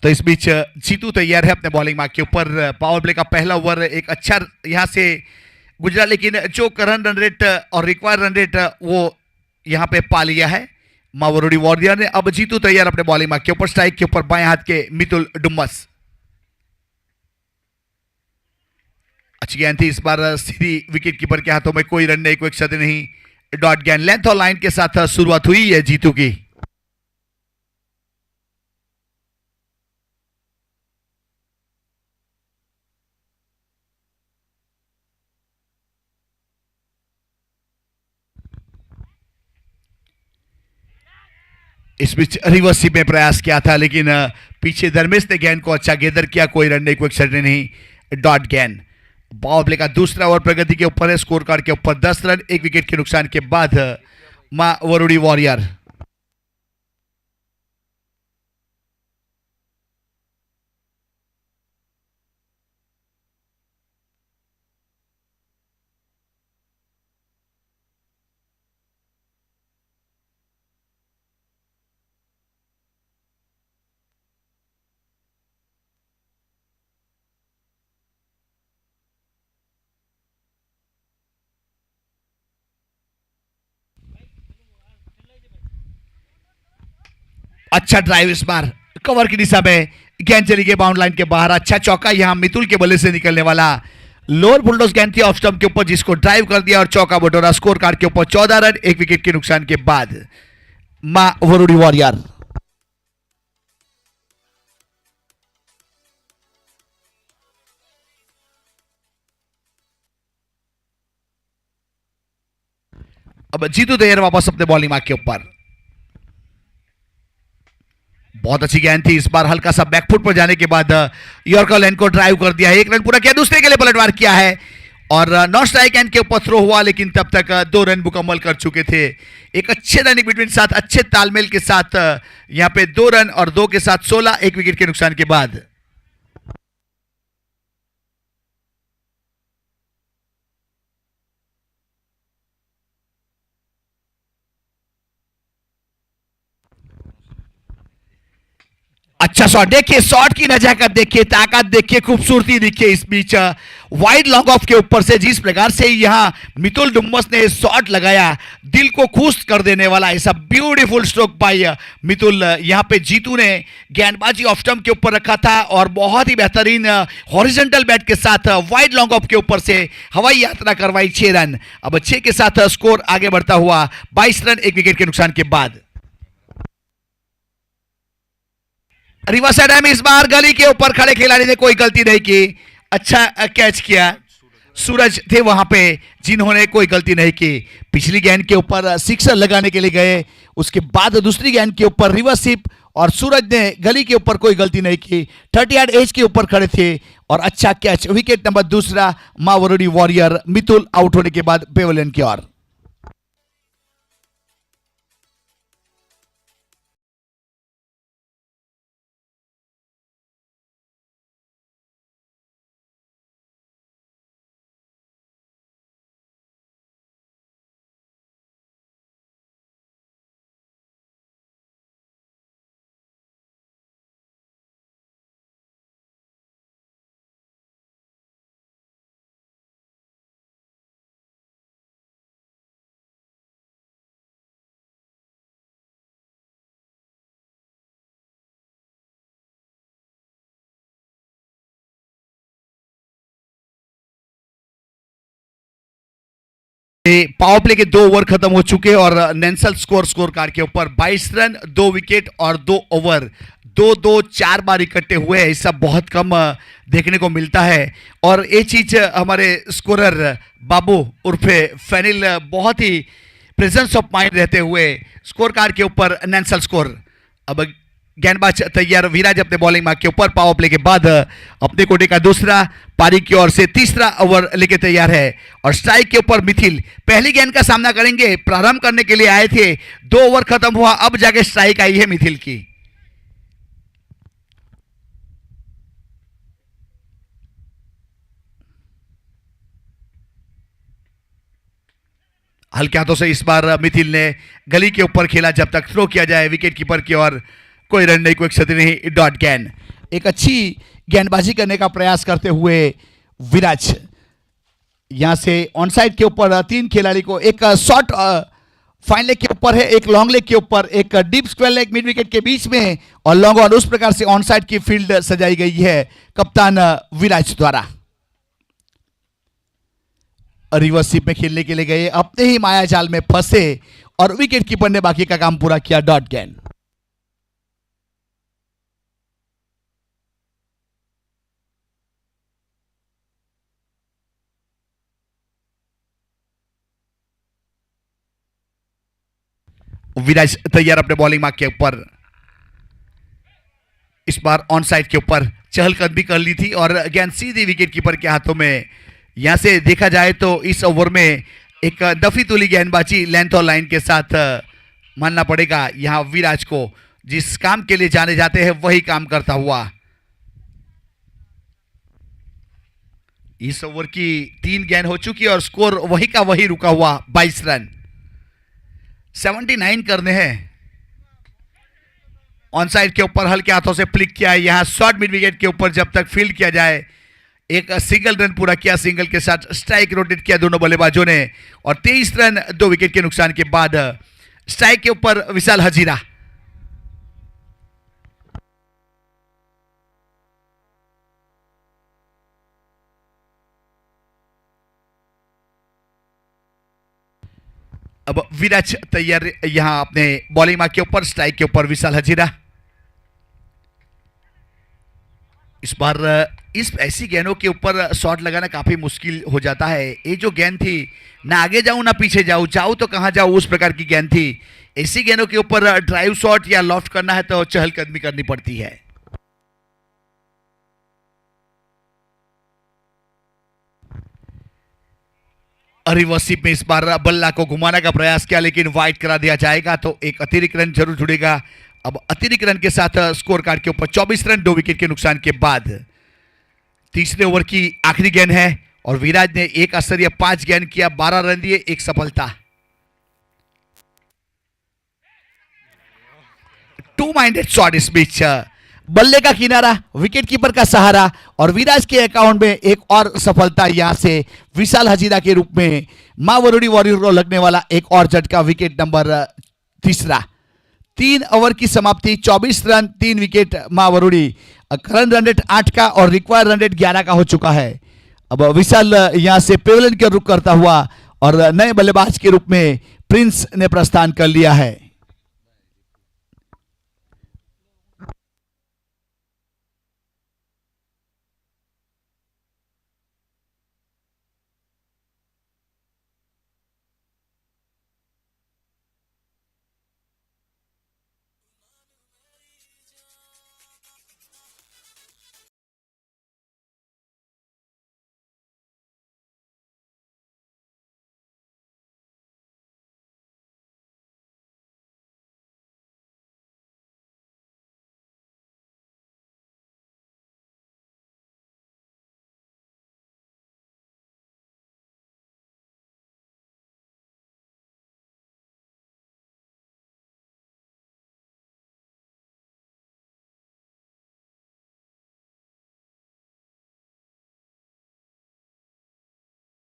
तो इस बीच जीतू तैयार है अपने बॉलिंग मार्क के ऊपर। पावर प्ले का पहला ओवर एक अच्छा यहां से गुजरा, लेकिन जो करंट रन रेट और रिक्वायर्ड रन रेट वो यहां पे पा लिया है मावरोडी वॉरियर ने। अब जीतू तैयार अपने बॉलिंग मार्क के ऊपर, स्ट्राइक के ऊपर बाएं हाथ के मितुल डुम्मस। अच्छी गेंद थी, इस बार सीधी विकेट कीपर के हाथों में, कोई रन नहीं, कोई क्षति नहीं, डॉट गेंद लेंथ और लाइन के साथ शुरुआत हुई है जीतू की। इस बीच रिवर्स में प्रयास किया था, लेकिन पीछे धर्मेश ने गेंद को अच्छा गेदर किया, कोई रन नहीं, कोई क्षति नहीं, डॉट गेंद। पावर प्ले का दूसरा ओवर प्रगति के ऊपर है, स्कोर कार्ड के ऊपर 10 रन एक विकेट के नुकसान के बाद मां वरुड़ी वॉरियर। अच्छा ड्राइव इस बार कवर की दिशा में, गेंद चली गई बाउंड लाइन के बाहर। अच्छा चौका यहां मितुल के बल्ले से निकलने वाला लोअर बुलडोज गेंद थी ऑफ स्टंप के ऊपर, जिसको ड्राइव कर दिया और चौका बटोरा। स्कोर कार्ड के ऊपर 14 रन 1 विकेट के नुकसान के बाद। मां वरुडी वॉरियर। अब जीतू तैयार वापस अपने बॉलिंग मार्क के ऊपर। बहुत अच्छी गेंद थी इस बार, हल्का सा बैकफुट पर जाने के बाद यॉर्कर लाइन को ड्राइव कर दिया है। 1 रन पूरा किया, दूसरे के लिए पलटवार किया है और नॉन स्ट्राइक एंड के ऊपर थ्रो हुआ, लेकिन तब तक 2 रन मुकम्मल कर चुके थे। एक अच्छे रनिंग बिटवीन साथ, अच्छे तालमेल के साथ यहां पे 2 रन और 2 के साथ 16 1 विकेट के नुकसान के बाद। अच्छा शॉट देखिए, शॉट की नजाकत देखिए, ताकत देखिए, खूबसूरती देखिए इस बीच वाइड लॉन्ग ऑफ के ऊपर से जिस प्रकार से यहां मितुल डुम्मस ने शॉट लगाया, दिल को खुश कर देने वाला ऐसा ब्यूटीफुल स्ट्रोक बाय मितुल। यहां पे जीतू ने गेंदबाजी ऑफ स्टंप के ऊपर रखा था और बहुत ही बेहतरीन हॉरिजॉन्टल बैट के साथ वाइड लॉन्ग ऑफ के ऊपर से हवाई यात्रा करवाई। 6 रन, अब 6 के साथ स्कोर आगे बढ़ता हुआ 22 रन 1 विकेट के नुकसान के बाद। रिवर्स साइड में इस बार गली के ऊपर खड़े खिलाड़ी ने कोई गलती नहीं की, अच्छा कैच किया। सूरज थे वहां पे जिन्होंने कोई गलती नहीं की। पिछली गेंद के ऊपर सिक्सर लगाने के लिए गए, उसके बाद दूसरी गेंद के ऊपर रिवर्स स्वीप और सूरज ने गली के ऊपर कोई गलती नहीं की। 30 यार्ड एज के ऊपर खड़े थे और अच्छा कैच। विकेट नंबर दूसरा मां वरुडी वॉरियर। मितुल आउट होने के बाद पेवेलियन की ओर। पावर प्ले के 2 ओवर खत्म हो चुके और नेंसल स्कोर कार्ड के ऊपर 22 रन 2 विकेट और 2 ओवर 2-2 4 बार इकट्ठे हुए। ऐसा बहुत कम देखने को मिलता है और ये चीज हमारे स्कोरर बाबू उर्फे फैनिल बहुत ही प्रेजेंस ऑफ माइंड रहते हुए स्कोर कार्ड के ऊपर नेंसल स्कोर। अब गेंदबाज तैयार, विराज अपने बॉलिंग मार्क के ऊपर पावर प्ले के बाद अपने कोटे का दूसरा, पारी की ओर से तीसरा ओवर लेके तैयार है और स्ट्राइक के ऊपर मिथिल पहली गेंद का सामना करेंगे। प्रारंभ करने के लिए आए थे, 2 ओवर खत्म हुआ, अब जाके स्ट्राइक आई है मिथिल की। हल्के हाथों से इस बार मिथिल ने गली के ऊपर खेला, जब तक थ्रो किया जाए विकेट कीपर की ओर। कोई रन नहीं, कोई क्षति नहीं, डॉट गेंद। एक अच्छी गेंदबाजी करने का प्रयास करते हुए विराज यहां से ऑन साइड के ऊपर 3 खिलाड़ी को, एक शॉर्ट फाइन लेग के ऊपर है, एक लॉन्ग लेग के ऊपर, एक deep square leg mid wicket के बीच में और लॉन्ग ऑन। उस प्रकार से ऑन साइड की फील्ड सजाई गई है कप्तान विराज द्वारा। रिवर्स स्वीप में खेलने के लिए गए, अपने ही माया जाल में फंसे और विकेट कीपर ने बाकी का काम पूरा किया। डॉट गेंद। विराज तैयार अपने बॉलिंग मार्क के ऊपर। इस बार ऑन साइड के ऊपर चहलकदमी कर ली थी और गेंद सीधी विकेट कीपर के हाथों में। यहां से देखा जाए तो इस ओवर में एक दफी तुली गेंदबाजी लेंथ और लाइन के साथ मानना पड़ेगा यहां विराज को। जिस काम के लिए जाने जाते हैं वही काम करता हुआ। इस ओवर की 3 गेंद हो चुकी और स्कोर वही का वही रुका हुआ 22 रन। 79 करने हैं। ऑन साइड के ऊपर हल्के हाथों से फ्लिक किया है, यहां शॉर्ट मिड विकेट के ऊपर जब तक फील्ड किया जाए। एक सिंगल रन पूरा किया, सिंगल के साथ स्ट्राइक रोटेट किया दोनों बल्लेबाजों ने और 23 रन 2 विकेट के नुकसान के बाद स्ट्राइक के ऊपर विशाल हजीरा। अब विराज तैयार यहां अपने बॉलिंग मार्क के ऊपर, स्ट्राइक के ऊपर विशाल हजीरा। इस बार इस ऐसी गेंदों के ऊपर शॉट लगाना काफी मुश्किल हो जाता है। ये जो गेंद थी, ना आगे जाऊं ना पीछे जाऊं, जाऊं तो कहां जाऊं, उस प्रकार की गेंद थी। ऐसी गेंदों के ऊपर ड्राइव शॉट या लॉफ्ट करना है तो चहलकदमी करनी पड़ती है। रिवर्सिप में इस बार बल्ला को घुमाने का प्रयास किया लेकिन वाइड करा दिया जाएगा, तो एक अतिरिक्त रन जरूर जुड़ेगा। अब अतिरिक्त रन के साथ स्कोर कार्ड के ऊपर 24 रन 2 विकेट के नुकसान के बाद। तीसरे ओवर की आखिरी गेंद है और विराज ने एक आश्चर्य 5 गेंद किया, 12 रन दिए, एक सफलता। टू माइंडेड शॉट इस बीच, बल्ले का किनारा, विकेट कीपर का सहारा और विराज के अकाउंट में एक और सफलता। यहां से विशाल हजीरा के रूप में मावरुडी वॉरियर को लगने वाला एक और झटका, विकेट नंबर तीसरा। 3 ओवर की समाप्ति, 24 रन 3 विकेट मावरुडी। करंट रन रेट 8 का और रिक्वायर्ड रन रेट 11 का हो चुका है। अब विशाल यहां से पेवलियन का रुख करता हुआ और नए बल्लेबाज के रूप में प्रिंस ने प्रस्थान कर लिया है।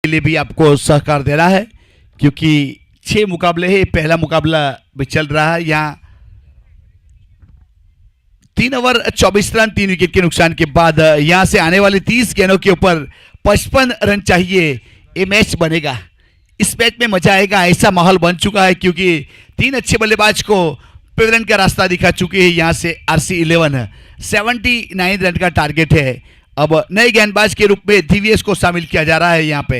के लिए भी आपको सहकार दे रहा है क्योंकि 6 मुकाबले है, पहला मुकाबला भी चल रहा है। यहाँ 3 ओवर 24 रन 3 विकेट के नुकसान के बाद यहां से आने वाले 30 गेंदों के ऊपर 55 रन चाहिए। ये मैच बनेगा, इस मैच में मजा आएगा, ऐसा माहौल बन चुका है क्योंकि 3 अच्छे बल्लेबाज को पेवलियन का रास्ता दिखा चुके हैं। यहां से RC11 79 रन का टारगेट है। अब नए गेंदबाज के रूप में दिव्येश को शामिल किया जा रहा है। यहां पे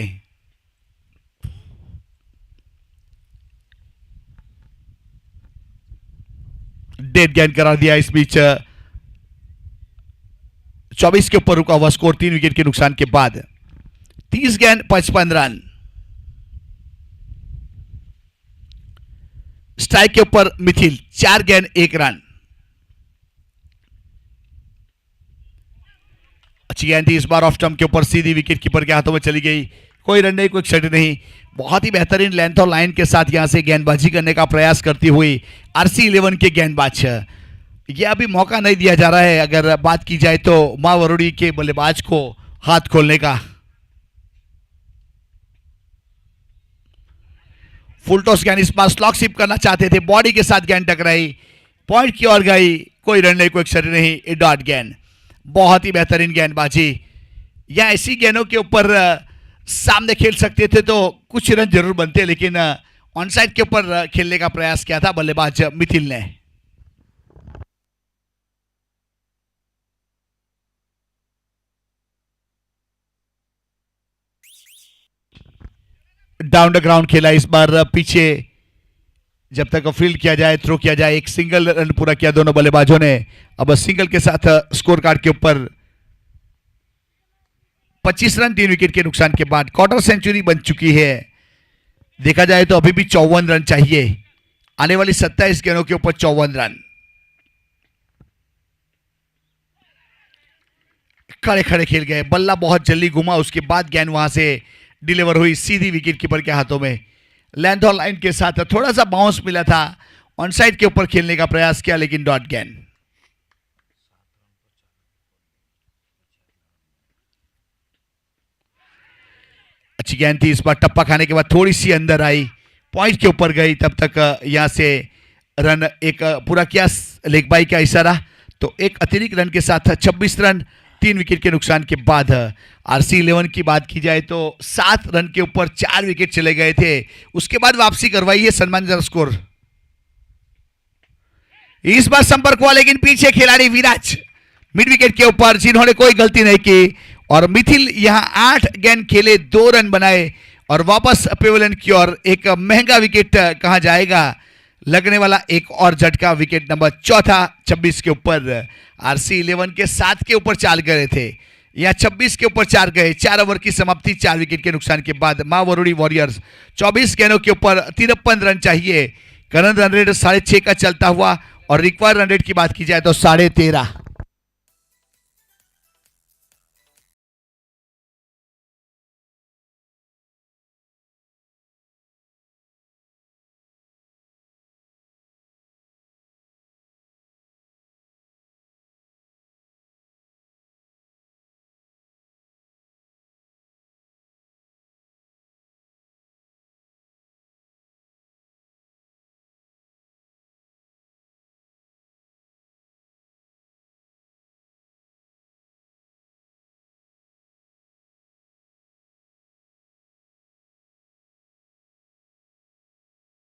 डेड गेंद करा दिया इस बीच, 24 के ऊपर रुका हुआ स्कोर 3 विकेट के नुकसान के बाद। 30 गेंद 55 रन। स्ट्राइक के ऊपर मिथिल, 4 गेंद 1 रन। अच्छी गेंद थी इस बार ऑफ स्टंप के ऊपर, सीधी विकेट कीपर के हाथों में चली गई। कोई रन नहीं, कोई क्षति नहीं। बहुत ही बेहतरीन लेंथ और लाइन के साथ यहां से गेंदबाजी करने का प्रयास करती हुई RC11 के गेंदबाज। ये अभी मौका नहीं दिया जा रहा है अगर बात की जाए तो मावरुडी के बल्लेबाज को हाथ खोलने का। फुल टॉस गेंद इस बार स्लॉग शिप करना चाहते थे, बॉडी के साथ गेंद टकराई, पॉइंट की ओर गई। कोई रन नहीं, कोई क्षति नहीं, डॉट गेंद। बहुत ही बेहतरीन गेंदबाजी। या ऐसी गेंदों के ऊपर सामने खेल सकते थे तो कुछ रन जरूर बनते, लेकिन ऑन साइड के ऊपर खेलने का प्रयास किया था बल्लेबाज मिथिल ने। डाउन द ग्राउंड खेला इस बार, पीछे जब तक फील्ड किया जाए, थ्रो किया जाए। एक सिंगल रन पूरा किया दोनों बल्लेबाजों ने। अब सिंगल के साथ स्कोर कार्ड के ऊपर 25 रन 3 विकेट के नुकसान के बाद क्वार्टर सेंचुरी बन चुकी है। देखा जाए तो अभी भी 54 रन चाहिए, आने वाली 27 गेंदों के ऊपर 54 रन। खड़े खड़े खेल गए, बल्ला बहुत जल्दी घुमा, उसके बाद गेंद वहां से डिलीवर हुई सीधी विकेट कीपर के हाथों में। लेंथ और लाइन के साथ थोड़ा सा बाउंस मिला था, ऑन साइड के ऊपर खेलने का प्रयास किया लेकिन डॉट गेंद। अच्छी गेंद थी इस बार, टप्पा खाने के बाद थोड़ी सी अंदर आई, पॉइंट के ऊपर गई। तब तक यहां से रन एक पूरा किया लेग बाई का इशारा, तो एक अतिरिक्त रन के साथ 26 रन 3 विकेट के नुकसान के बाद। RC11 की बात की जाए तो 7 रन के ऊपर 4 विकेट चले गए थे, उसके बाद वापसी करवाई है सम्मानजनक स्कोर। इस बार संपर्क हुआ लेकिन पीछे खिलाड़ी विराज मिड विकेट के ऊपर, जिन्होंने कोई गलती नहीं की, और मिथिल यहां 8 गेंद खेले, 2 रन बनाए और वापस पेवेलियन की ओर। एक महंगा विकेट कहा जाएगा, लगने वाला एक और झटका, विकेट नंबर 4 26 के ऊपर। RC11 के 7 के ऊपर 4 गए थे, या 26 के ऊपर 4 गए। 4 ओवर की समाप्ति 4 विकेट के नुकसान के बाद। मां वरुड़ी वॉरियर्स 24 गेंदों के ऊपर 53 रन चाहिए। करंट रन रेट 6.5 का चलता हुआ, और रिक्वायर्ड रन रेट की बात की जाए तो 13.5।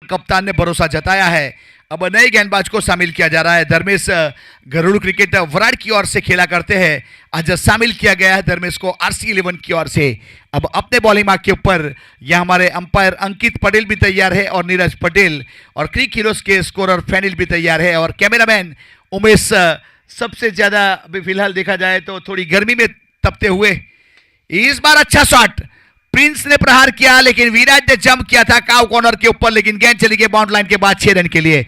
कप्तान ने भरोसा जताया है। अब नए गेंदबाज को शामिल किया जा रहा है। धर्मेश घरेलू क्रिकेट वराड़ की ओर से खेला करते हैं, आज शामिल किया गया है धर्मेश को RC11 की ओर से। अब अपने बॉलिंग मार्क के ऊपर यह हमारे अंपायर अंकित पटेल भी तैयार है, और नीरज पटेल, और क्रिक हीरोज के स्कोरर फैनिल भी तैयार है, और कैमरामैन उमेश सबसे ज्यादा अभी फिलहाल देखा जाए तो थोड़ी गर्मी में तपते हुए। इस बार अच्छा शॉट, प्रिंस ने प्रहार किया लेकिन विराज ने जंप किया था काउ कॉर्नर के ऊपर, लेकिन गेंद चली गई बाउंड लाइन के बाद 6 रन के लिए।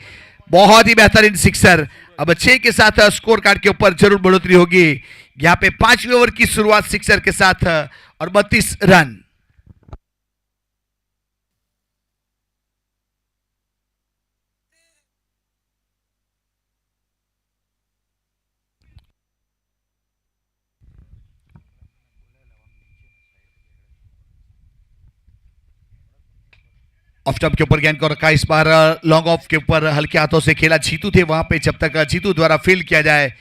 बहुत ही बेहतरीन सिक्सर। अब 6 के साथ स्कोर कार्ड के ऊपर जरूर बढ़ोतरी होगी। यहां पे 5वें ओवर की शुरुआत सिक्सर के साथ, और 32 रन। ऑफ स्टंप के ऊपर गेंद को रखा, इस बार लॉन्ग ऑफ के ऊपर हल्के हाथों से खेला। जीतू थे वहां पे, जब तक जीतू द्वारा फील्ड किया जाए,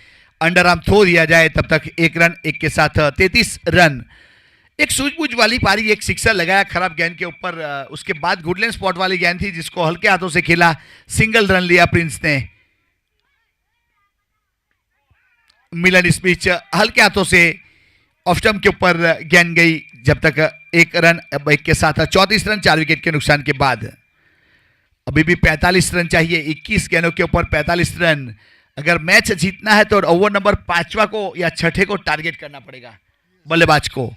अंडर आर्म थ्रो दिया जाए, तब तक 1 रन। 1 के साथ 33 रन। एक सूझबूझ वाली पारी, एक सिक्सर लगाया खराब गेंद के ऊपर, उसके बाद गुडलैंड स्पॉट वाली गेंद थी जिसको हल्के हाथों से खेला, सिंगल रन लिया प्रिंस ने। मिलन स्मिथ हल्के हाथों से ऑफ स्टंप के ऊपर गेंद गई, जब तक 1 रन। अब 1 के साथ 34 रन 4 विकेट के नुकसान के बाद। अभी भी 45 रन चाहिए, 21 गेंदों के ऊपर 45 रन। अगर मैच जीतना है तो ओवर नंबर 5वां को या 6ठे को टारगेट करना पड़ेगा बल्लेबाज को।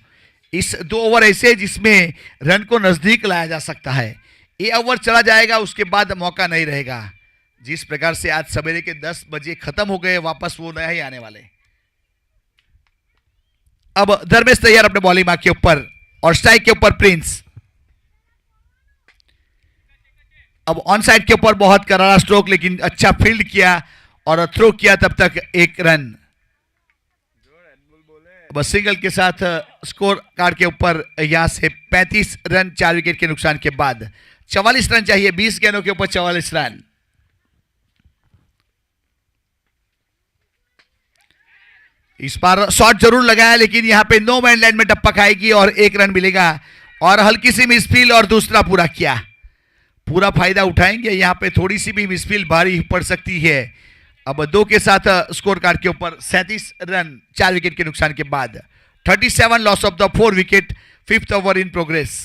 इस 2 ओवर ऐसे जिसमें रन को नजदीक लाया जा सकता है। ये ओवर चला जाएगा, उसके बाद मौका नहीं रहेगा। जिस प्रकार से आज सवेरे के 10 बजे खत्म हो गए, वापस वो नहीं आने वाले। अब धर्मेश तैयार अपने बॉलिंग मार्क के ऊपर, और स्ट्राइक के ऊपर प्रिंस। अब ऑन साइड के ऊपर बहुत करारा स्ट्रोक, लेकिन अच्छा फील्ड किया और थ्रो किया, तब तक 1 रन। बस सिंगल के साथ स्कोर कार्ड के ऊपर यहां से 35 रन 4 विकेट के नुकसान के बाद। 44 रन चाहिए, 20 गेंदों के ऊपर 44 रन। इस बार शॉट जरूर लगाया, लेकिन यहां पे नो मैन लैंड में टप्पा खाएगी और 1 रन मिलेगा, और हल्की सी मिसफील्ड और दूसरा पूरा किया। पूरा फायदा उठाएंगे, यहां पे थोड़ी सी भी मिसफील्ड भारी पड़ सकती है। अब 2 के साथ स्कोर कार्ड के ऊपर 37 रन 4 विकेट के नुकसान के बाद। 37 loss of the 4 wicket, 5th over in progress.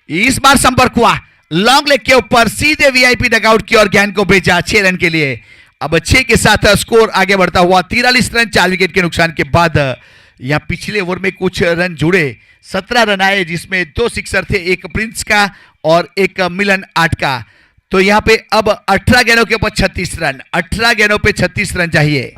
इस बार संपर्क हुआ, लॉन्ग लेग के ऊपर सीधे वीआईपी डगआउट की ओर गेंद को भेजा 6 रन के लिए। अब 6 के साथ स्कोर आगे बढ़ता हुआ 43 रन 4 विकेट के नुकसान के बाद। यहां पिछले ओवर में कुछ रन जुड़े, 17 रन आए, जिसमें 2 सिक्सर थे, एक प्रिंस का और एक मिलन 8 का। तो यहां पे अब 18 गेंदों के ऊपर 36 रन, 18 गेंदों पे 36 रन चाहिए।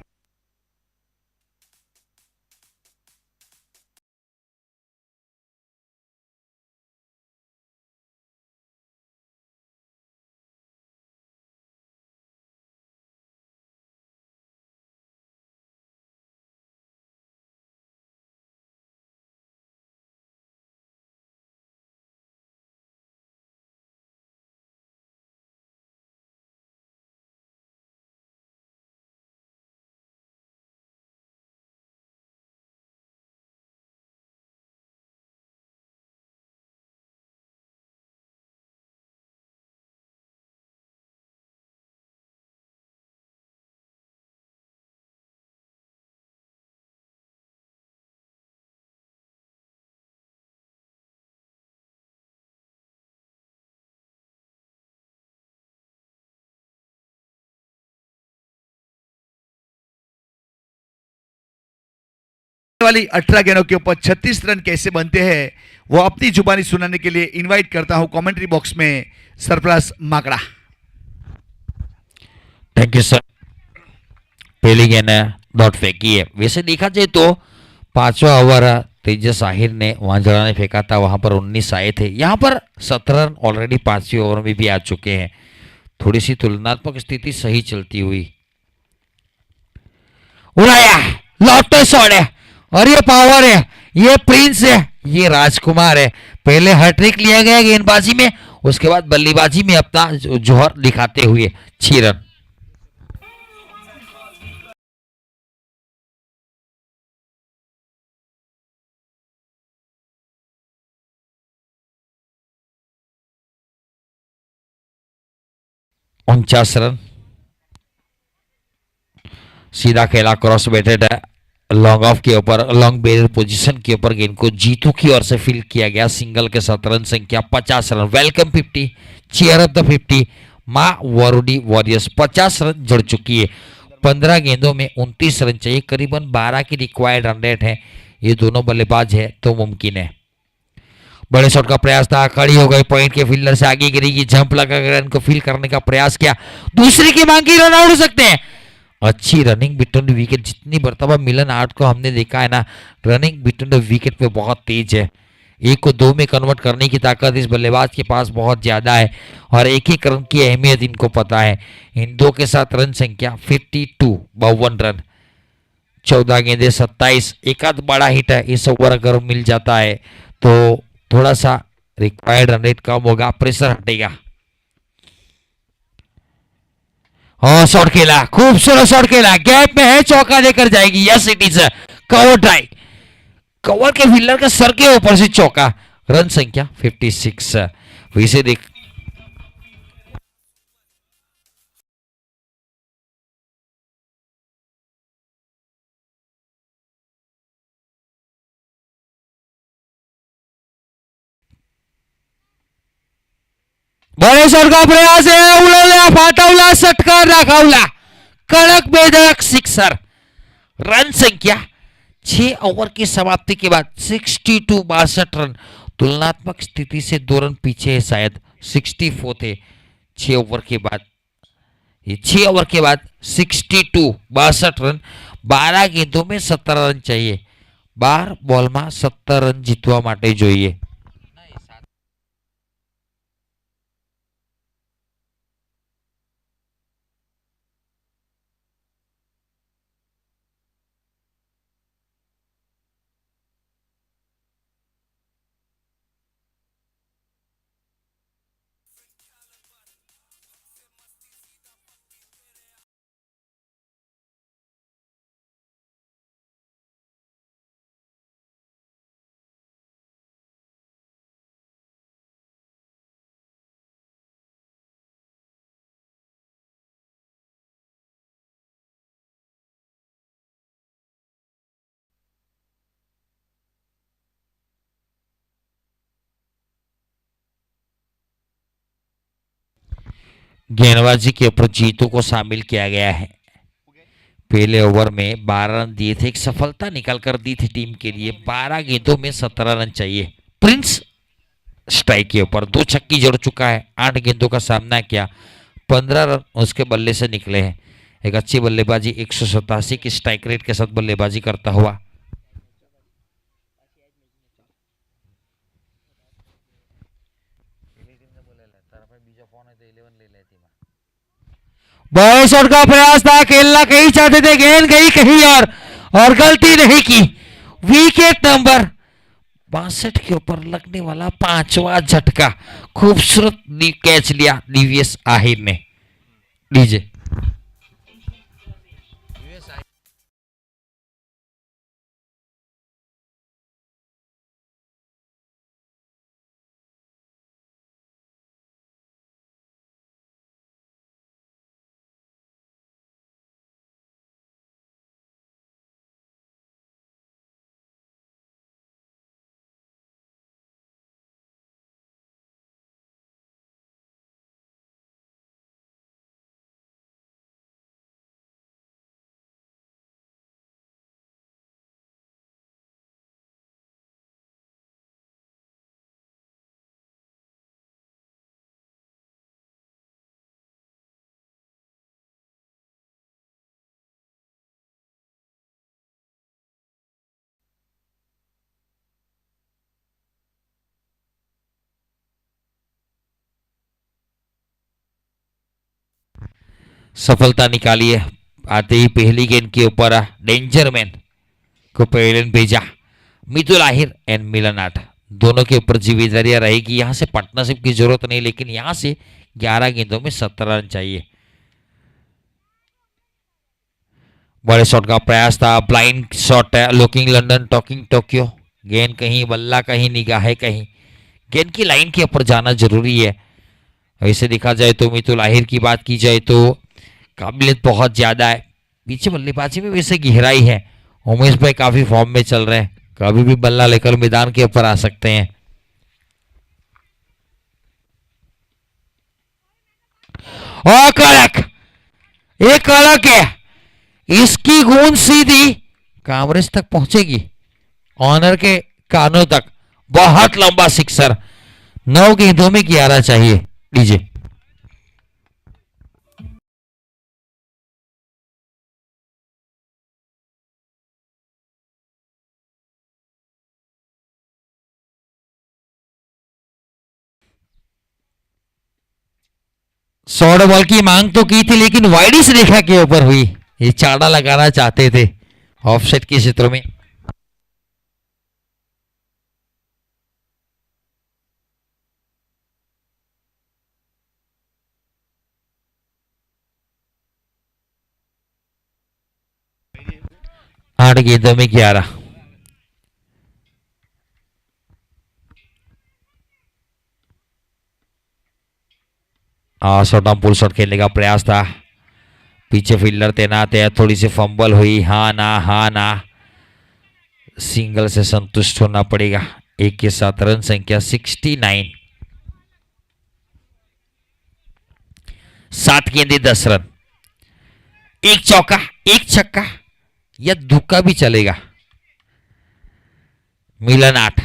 वाली 18 गेंदों के ऊपर 36 रन कैसे बनते हैं वो अपनी जुबानी सुनाने के लिए इनवाइट करता हूं कमेंट्री बॉक्स में Sarfaraz Makda. Thank you sir. पहली गेंद डॉट फेंकी है। वैसे देखा जाए तो पांचवा ओवर तेजस आहिर ने वहां जड़ा ने फेंका था, वहां पर 19 आए थे। यहाँ पर 17 रन ऑलरेडी पांचवी ओवर में भी आ चुके हैं। थोड़ी सी तुलनात्मक स्थिति सही चलती हुई। उड़ाया, लौटते शॉट है और ये पावर है, ये प्रिंस है, ये राजकुमार है। पहले हैट्रिक लिया गया गेंदबाजी में, उसके बाद बल्लेबाजी में अपना जोहर दिखाते हुए 6 रन। उनचास रन। सीधा खेला, क्रॉस बैटेड है, लॉन्ग ऑफ के ऊपर, लॉन्ग बैरियर पोजीशन के ऊपर गेंद को जीतू की ओर से फील्ड किया गया। सिंगल के साथ रन संख्या 50 run. Welcome 50, cheer up the 50। मां वरुडी वॉरियर्स 50 रन जड़ चुकी है। 15 गेंदों में 29 रन चाहिए, करीबन 12 की रिक्वायर्ड रन रेट है। ये दोनों बल्लेबाज है तो मुमकिन है। बड़े शॉट का प्रयास था, खड़ी हो गई, पॉइंट के फील्डर से आगे गिरेगी, जंप लगाकर रन को फील करने का प्रयास किया, दूसरे की मांग की, रन आउट हो सकते हैं। अच्छी रनिंग बिटवीन द विकेट, जितनी मर्तबा मिलन आर्ट को हमने देखा है ना, रनिंग बिटवीन द विकेट पे बहुत तेज है। एक को दो में कन्वर्ट करने की ताकत इस बल्लेबाज के पास बहुत ज्यादा है और एक एक रन की अहमियत इनको पता है। इन दो के साथ रन संख्या 52, 52 रन, 14 गेंदे 27। एक आध बड़ा हिट है इस ओवर अगर मिल जाता है तो थोड़ा सा रिक्वायर्ड रन रेट कम होगा, प्रेशर हटेगा। हाँ, शॉट खेला, खूबसूरत शॉट खेला, गैप में है, चौका देकर जाएगी। Yes it is cover try, cover के फील्डर के सर के ऊपर से चौका। रन संख्या 56। वैसे देख बड़े शॉट का प्रयास है, उड़वला, फाटवला, सटकार राखावला, कड़क बेधड़क सिक्सर। रन संख्या 6 ओवर की समाप्ति के बाद 62, 62 रन। तुलनात्मक स्थिति से 2 रन पीछे है, शायद 64 थे 6 ओवर के बाद। ये 6 ओवर के बाद 62, 62 रन। 12 गेंदों में 17 रन चाहिए। 12 बॉल में 17 रन जीतवा માટે જોઈએ। गेंदबाजी के ऊपर जीतू को शामिल किया गया है। पहले ओवर में 12 रन दिए थे, एक सफलता निकल कर दी थी टीम के लिए। 12 गेंदों में 17 रन चाहिए। प्रिंस स्ट्राइक के ऊपर 2 छक्की जोड़ चुका है, 8 गेंदों का सामना किया, 15 रन उसके बल्ले से निकले हैं। एक अच्छी बल्लेबाजी, 187 की स्ट्राइक रेट के साथ बल्लेबाजी करता हुआ। बड़े शॉट का प्रयास था, खेलना कहीं चाहते थे, गेंद गई कहीं और गलती नहीं की। विकेट नंबर 62 के ऊपर लगने वाला 5वां झटका। खूबसूरत कैच लिया डीवीएस आहिर ने। लीजिए। सफलता निकाली है। आते ही पहली गेंद के ऊपर डेंजर मैन को पेविलियन भेजा। मितुल आहिर एंड मिलन आठ दोनों के ऊपर जिम्मेदारियां रहेगी। यहां से पार्टनरशिप की जरूरत नहीं, लेकिन यहां से 11 गेंदों में 17 रन चाहिए। बड़े शॉट का प्रयास था, ब्लाइंड शॉट है। लुकिंग लंदन टॉकिंग टोक्यो, गेंद कहीं बल्ला कहीं निगाहें कहीं, गेंद की लाइन के ऊपर जाना जरूरी है। वैसे देखा जाए तो मितुल आहिर की बात की जाए तो काबिलियत बहुत ज्यादा है। पीछे बल्लेबाजी में वैसे गहराई है। उमेश भाई काफी फॉर्म में चल रहे हैं, कभी भी बल्ला लेकर मैदान के ऊपर आ सकते हैं। और कड़क, ये कड़क है, इसकी गेंद सीधी कांग्रेस तक पहुंचेगी, ऑनर के कानों तक। बहुत लंबा सिक्सर, 9 गेंदों में 11 चाहिए। डीजे शॉर्ट बॉल की मांग तो की थी, लेकिन वाइडिस रेखा के ऊपर हुई। ये चाड़ा लगाना चाहते थे ऑफसेट के क्षेत्र में। आठ गेंदों में 11। शॉर्ट पुल शॉट खेलने का प्रयास था, पीछे फील्डर तैनात है। थोड़ी सी फंबल हुई, हाँ ना, सिंगल से संतुष्ट होना पड़ेगा। एक के साथ रन संख्या 69। 7 गेंदे 10 रन, एक चौका एक छक्का या दुक्का भी चलेगा। मिलन 8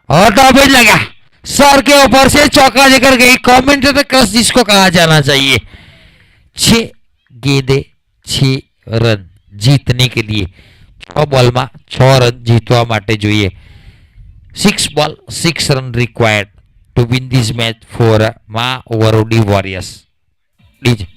और टॉपेज लगा, सर के ऊपर से चौका लेकर गई। कमेंटेटर क्रश जिसको कहा जाना चाहिए। 6 गेंदे 6 रन जीतने के लिए 6 बॉल में 6 रन जीतवा माटे જોઈએ। 6 ball 6 run required to win this match for Ma Warodi Warriors. DJ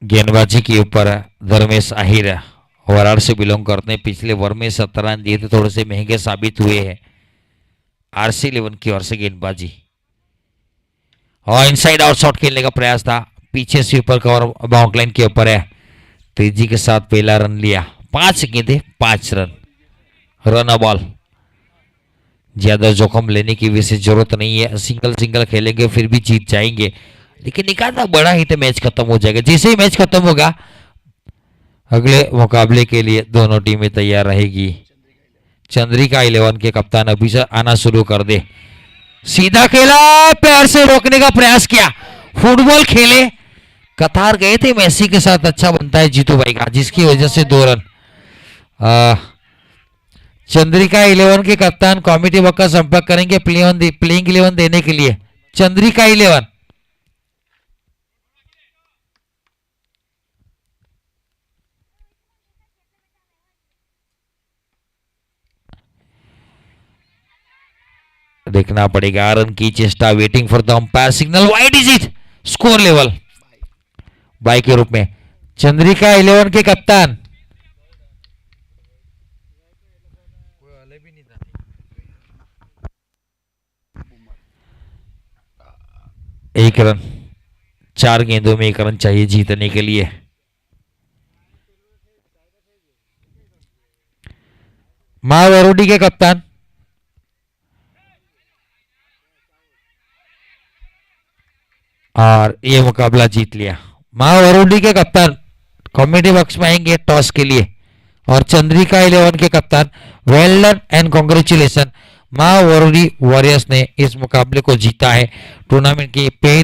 गेंदबाजी के ऊपर धर्मेश आहिर वराड़ से बिलोंग करते हैं। पिछले ओवर में 17 रन दिए थे, थोड़े से महंगे साबित हुए हैं। आरसी 11 की ओर से गेंदबाजी और इनसाइड आउट शॉट खेलने का प्रयास था, पीछे से ऊपर कवर बाउंड लाइन के ऊपर है। तेजी के साथ पहला रन लिया। 5 गेंदे 5 रन, रन बॉल। ज्यादा जोखिम लेने की वैसे जरूरत नहीं है, सिंगल सिंगल खेलेंगे फिर भी जीत जाएंगे, लेकिन निकालना बड़ा हिट मैच खत्म हो जाएगा। जैसे ही मैच खत्म होगा अगले मुकाबले के लिए दोनों टीमें तैयार रहेगी। चंद्रिका 11 के कप्तान अभी से आना शुरू कर दे। सीधा खेला, पैर से रोकने का प्रयास किया, फुटबॉल खेले। कतार गए थे मेसी के साथ, अच्छा बनता है जीतू भाई का, जिसकी वजह से 2 रन। चंद्रिका 11 के कप्तान कमेटी वर्क का संपर्क करेंगे प्लेइंग 11 देने के लिए। चंद्रिका 11 देखना पड़ेगा। रन की चेष्टा, waiting for the umpire signal. Wide is it, score level by के रूप में। चंद्रिका 11 के कप्तान एक रन, 4 गेंदों में 1 रन चाहिए जीतने के लिए। माँ वरुडी के कप्तान और ये मुकाबला जीत लिया। माँ वरुडी के कप्तान कॉमेडी बॉक्स में आएंगे टॉस के लिए और चंद्रिका 11 के कप्तान वेल डन एंड कॉन्ग्रेचुलेशन। माँ वरुडी वॉरियर्स ने इस मुकाबले को जीता है। टूर्नामेंट की पहली